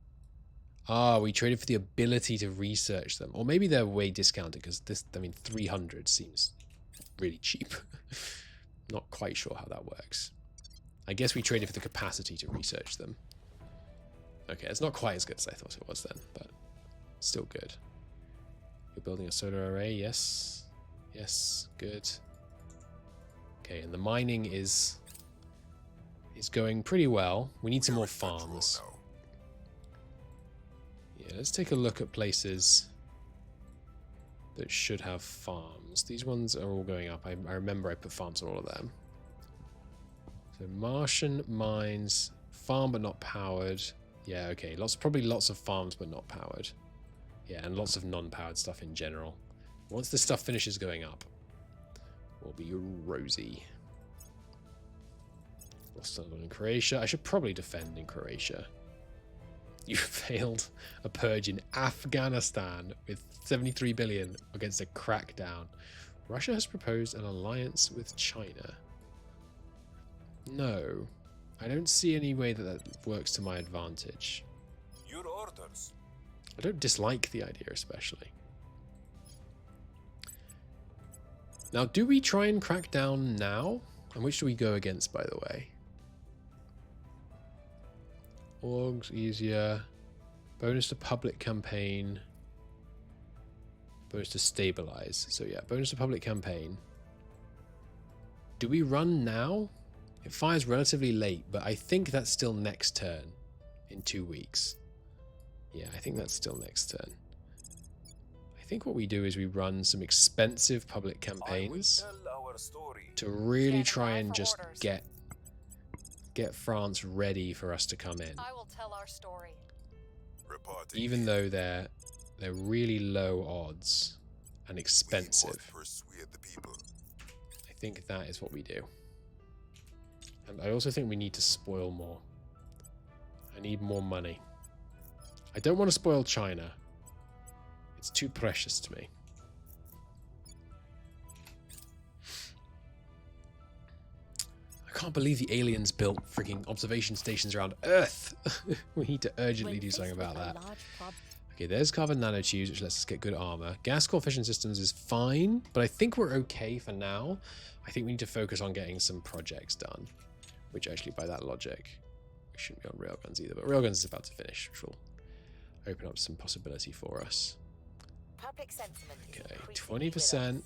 Ah, we traded for the ability to research them. Or maybe they're way discounted because this, I mean, 300 seems really cheap. Not quite sure how that works. I guess we traded for the capacity to research them. Okay, it's not quite as good as I thought it was then, but still good. You're building a solar array, yes. Yes, good. Okay, and the mining is going pretty well. We need some more farms. Yeah, let's take a look at places that should have farms. These ones are all going up. I remember I put farms on all of them. So Martian mines, farm but not powered. Yeah, okay. Probably lots of farms but not powered. Yeah, and lots of non-powered stuff in general. Once this stuff finishes going up, we'll be rosy. Lost in Croatia. I should probably defend in Croatia. You failed a purge in Afghanistan with 73 billion against a crackdown. Russia has proposed an alliance with China. No. I don't see any way that that works to my advantage. Your orders. I don't dislike the idea especially. Now, do we try and crack down now? And which do we go against, by the way? Orgs, easier. Bonus to public campaign. Bonus to stabilize. So yeah, bonus to public campaign. Do we run now? It fires relatively late, but I think that's still next turn in 2 weeks. Yeah, I think that's still next turn. I think what we do is we run some expensive public campaigns to really try and just get France ready for us to come in. I will tell our story. Reporting. Even though they're really low odds and expensive. Persuade the people. I think that is what we do. And I also think we need to spoil more. I need more money. I don't want to spoil China. It's too precious to me. I can't believe the aliens built freaking observation stations around Earth. We need to urgently do something about that. Okay, there's carbon nanotubes, which lets us get good armor. Gas core fission systems is fine, but I think we're okay for now. I think we need to focus on getting some projects done. Which actually, by that logic, we shouldn't be on railguns either. But railguns is about to finish, which will open up some possibility for us. Public sentiment is Okay, increasingly with 20%. us.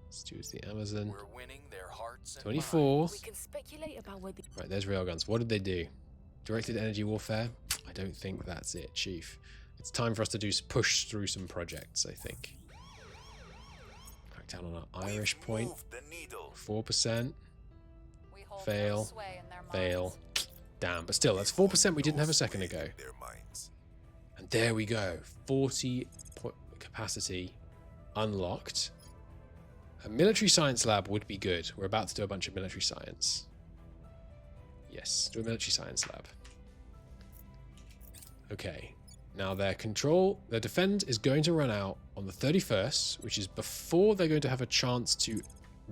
Let's choose the Amazon. We're winning their hearts and 24. We can speculate about whether Right, there's railguns. What did they do? Directed energy warfare? I don't think that's it, Chief. It's time for us to push through some projects, I think. Crack down on our Irish point. Move the needle. 4%. We hold Fail. no sway in their minds. Fail. Damn, but still, that's 4% we didn't have a second ago. Their minds. And there we go. 40 capacity unlocked. A military science lab would be good. We're about to do a bunch of military science. Yes, do a military science lab. Okay. Now their defend is going to run out on the 31st, which is before they're going to have a chance to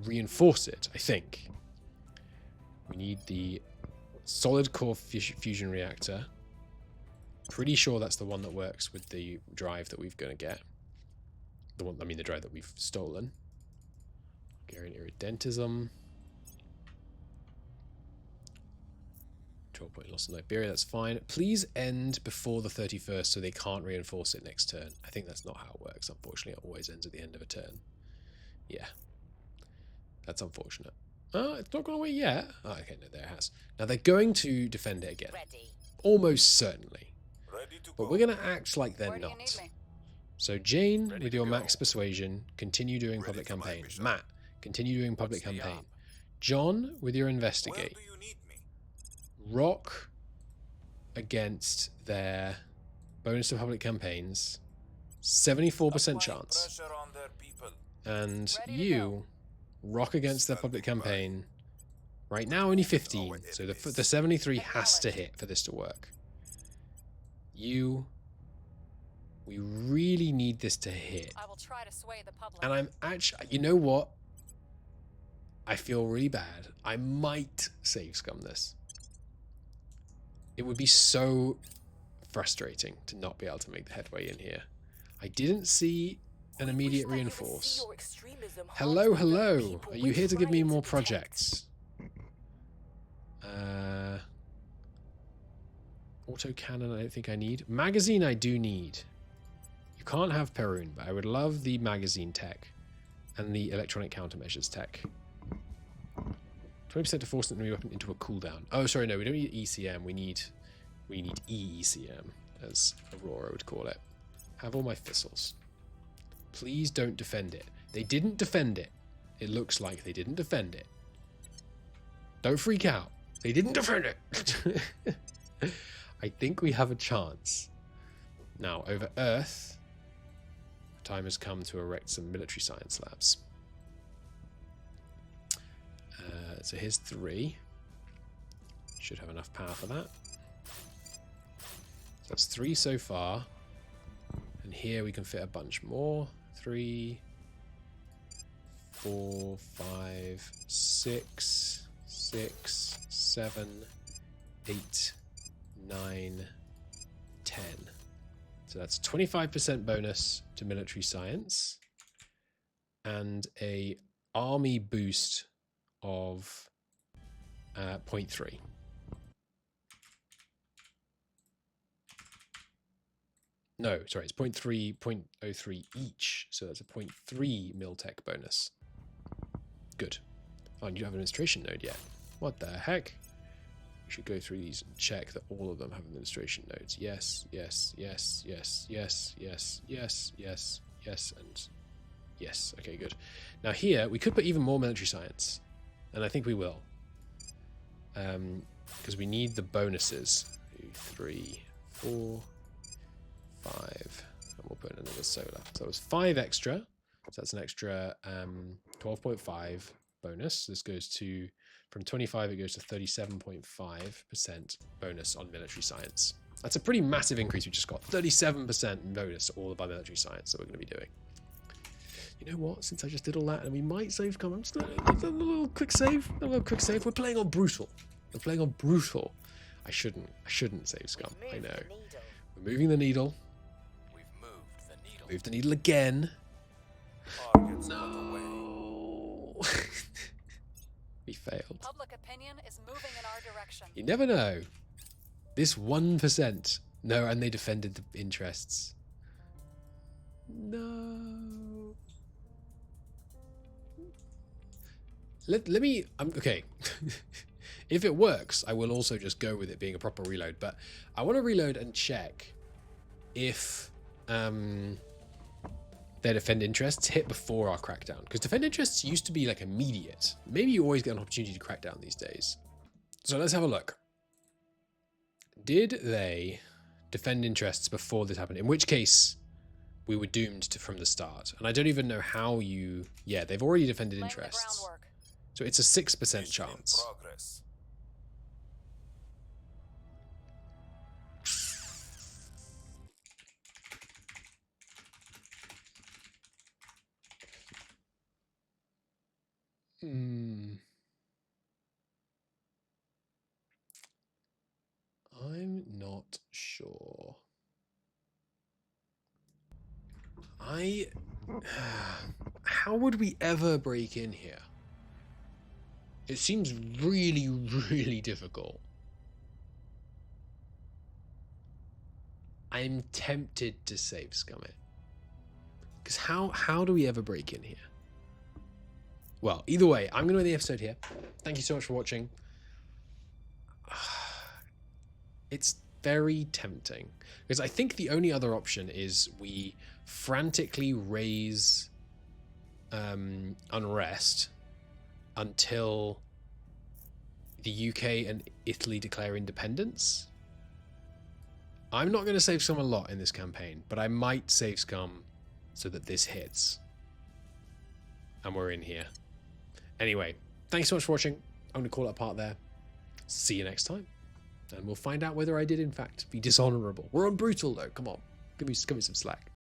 reinforce it, I think. We need the solid core fusion reactor. Pretty sure that's the one that works with the drive that we're going to get. The drive that we've stolen. Hungarian iridentism. 12-point loss in Liberia, that's fine. Please end before the 31st so they can't reinforce it next turn. I think that's not how it works. Unfortunately, it always ends at the end of a turn. Yeah. That's unfortunate. It's not gone away yet. Oh, okay, no, there it has. Now they're going to defend it again. Ready. Almost certainly. Ready to But go. we're going to act like they're Where do you need not. me? So Jane, Ready with to your go. max persuasion, continue doing Ready public for my campaign. mission. against their bonus to public campaigns. 74% chance. Pressure on their people. And Ready to you rock against their public campaign. Right now, only 15. So the 73 has to hit for this to work. We really need this to hit. I will try to sway the public. And I'm actually, you know what? I feel really bad. I might save scum this. It would be so frustrating to not be able to make the headway in here. I didn't see an immediate reinforce. Hello, hello. Are you here to give me more projects? Autocannon I don't think I need. Magazine I do need. You can't have Perun, but I would love the magazine tech and the electronic countermeasures tech. 20% to force the enemy weapon into a cooldown. Oh, sorry, no, we don't need ECM. We need EECM, as Aurora would call it. Have all my thistles. Please don't defend it. They didn't defend it. It looks like they didn't defend it. Don't freak out. They didn't defend it. I think we have a chance. Now, over Earth, the time has come to erect some military science labs. So here's 3. Should have enough power for that. So that's 3 so far. And here we can fit a bunch more. 3, 4, 5, 6, 6, 7, 8, 9, 10. So that's 25% bonus to military science and a army boost of 0.3. No, sorry, it's 0.3, 0.03 each. So that's a 0.3 Miltech bonus. Good. Oh, and you don't have an administration node yet. What the heck? We should go through these and check that all of them have administration nodes. Yes, yes, yes, yes, yes, yes, yes, yes, yes, and yes. Okay, good. Now here, we could put even more military science. And I think we will. Because we need the bonuses. 2, 3, 4, 5. And we'll put in another solar. So it was 5 extra. So that's an extra 12.5 bonus. This goes to, from 25, it goes to 37.5% bonus on military science. That's a pretty massive increase we just got. 37% bonus to all of our military science that we're going to be doing. You know what? Since I just did all that, and we might save come, I'm just a little quick save. A little quick save. We're playing on brutal. We're playing on brutal. I shouldn't save scum. I know. We're moving the needle. We've moved the needle. Move the needle again. Targets cut away. No. We failed. Public opinion is moving in our direction. You never know. This 1%. No, and they defended the interests. No. Let me... okay. If it works, I will also just go with it being a proper reload. But I want to reload and check if their defend interests hit before our crackdown. Because defend interests used to be like immediate. Maybe you always get an opportunity to crack down these days. So let's have a look. Did they defend interests before this happened? In which case, we were doomed to from the start. And I don't even know how you... Yeah, they've already defended Laying the interests. groundwork. So it's a 6% Mission in chance. progress. I'm not sure. How would we ever break in here? It seems really, really difficult. I'm tempted to save scum it. Because how do we ever break in here? Well, either way, I'm going to end the episode here. Thank you so much for watching. It's very tempting. Because I think the only other option is we frantically raise unrest until the UK and Italy declare independence. I'm not going to save Scum a lot in this campaign, but I might save Scum so that this hits. And we're in here. Anyway, thanks so much for watching. I'm going to call it a part there. See you next time. And we'll find out whether I did, in fact, be dishonorable. We're on brutal, though. Come on. Give me some slack.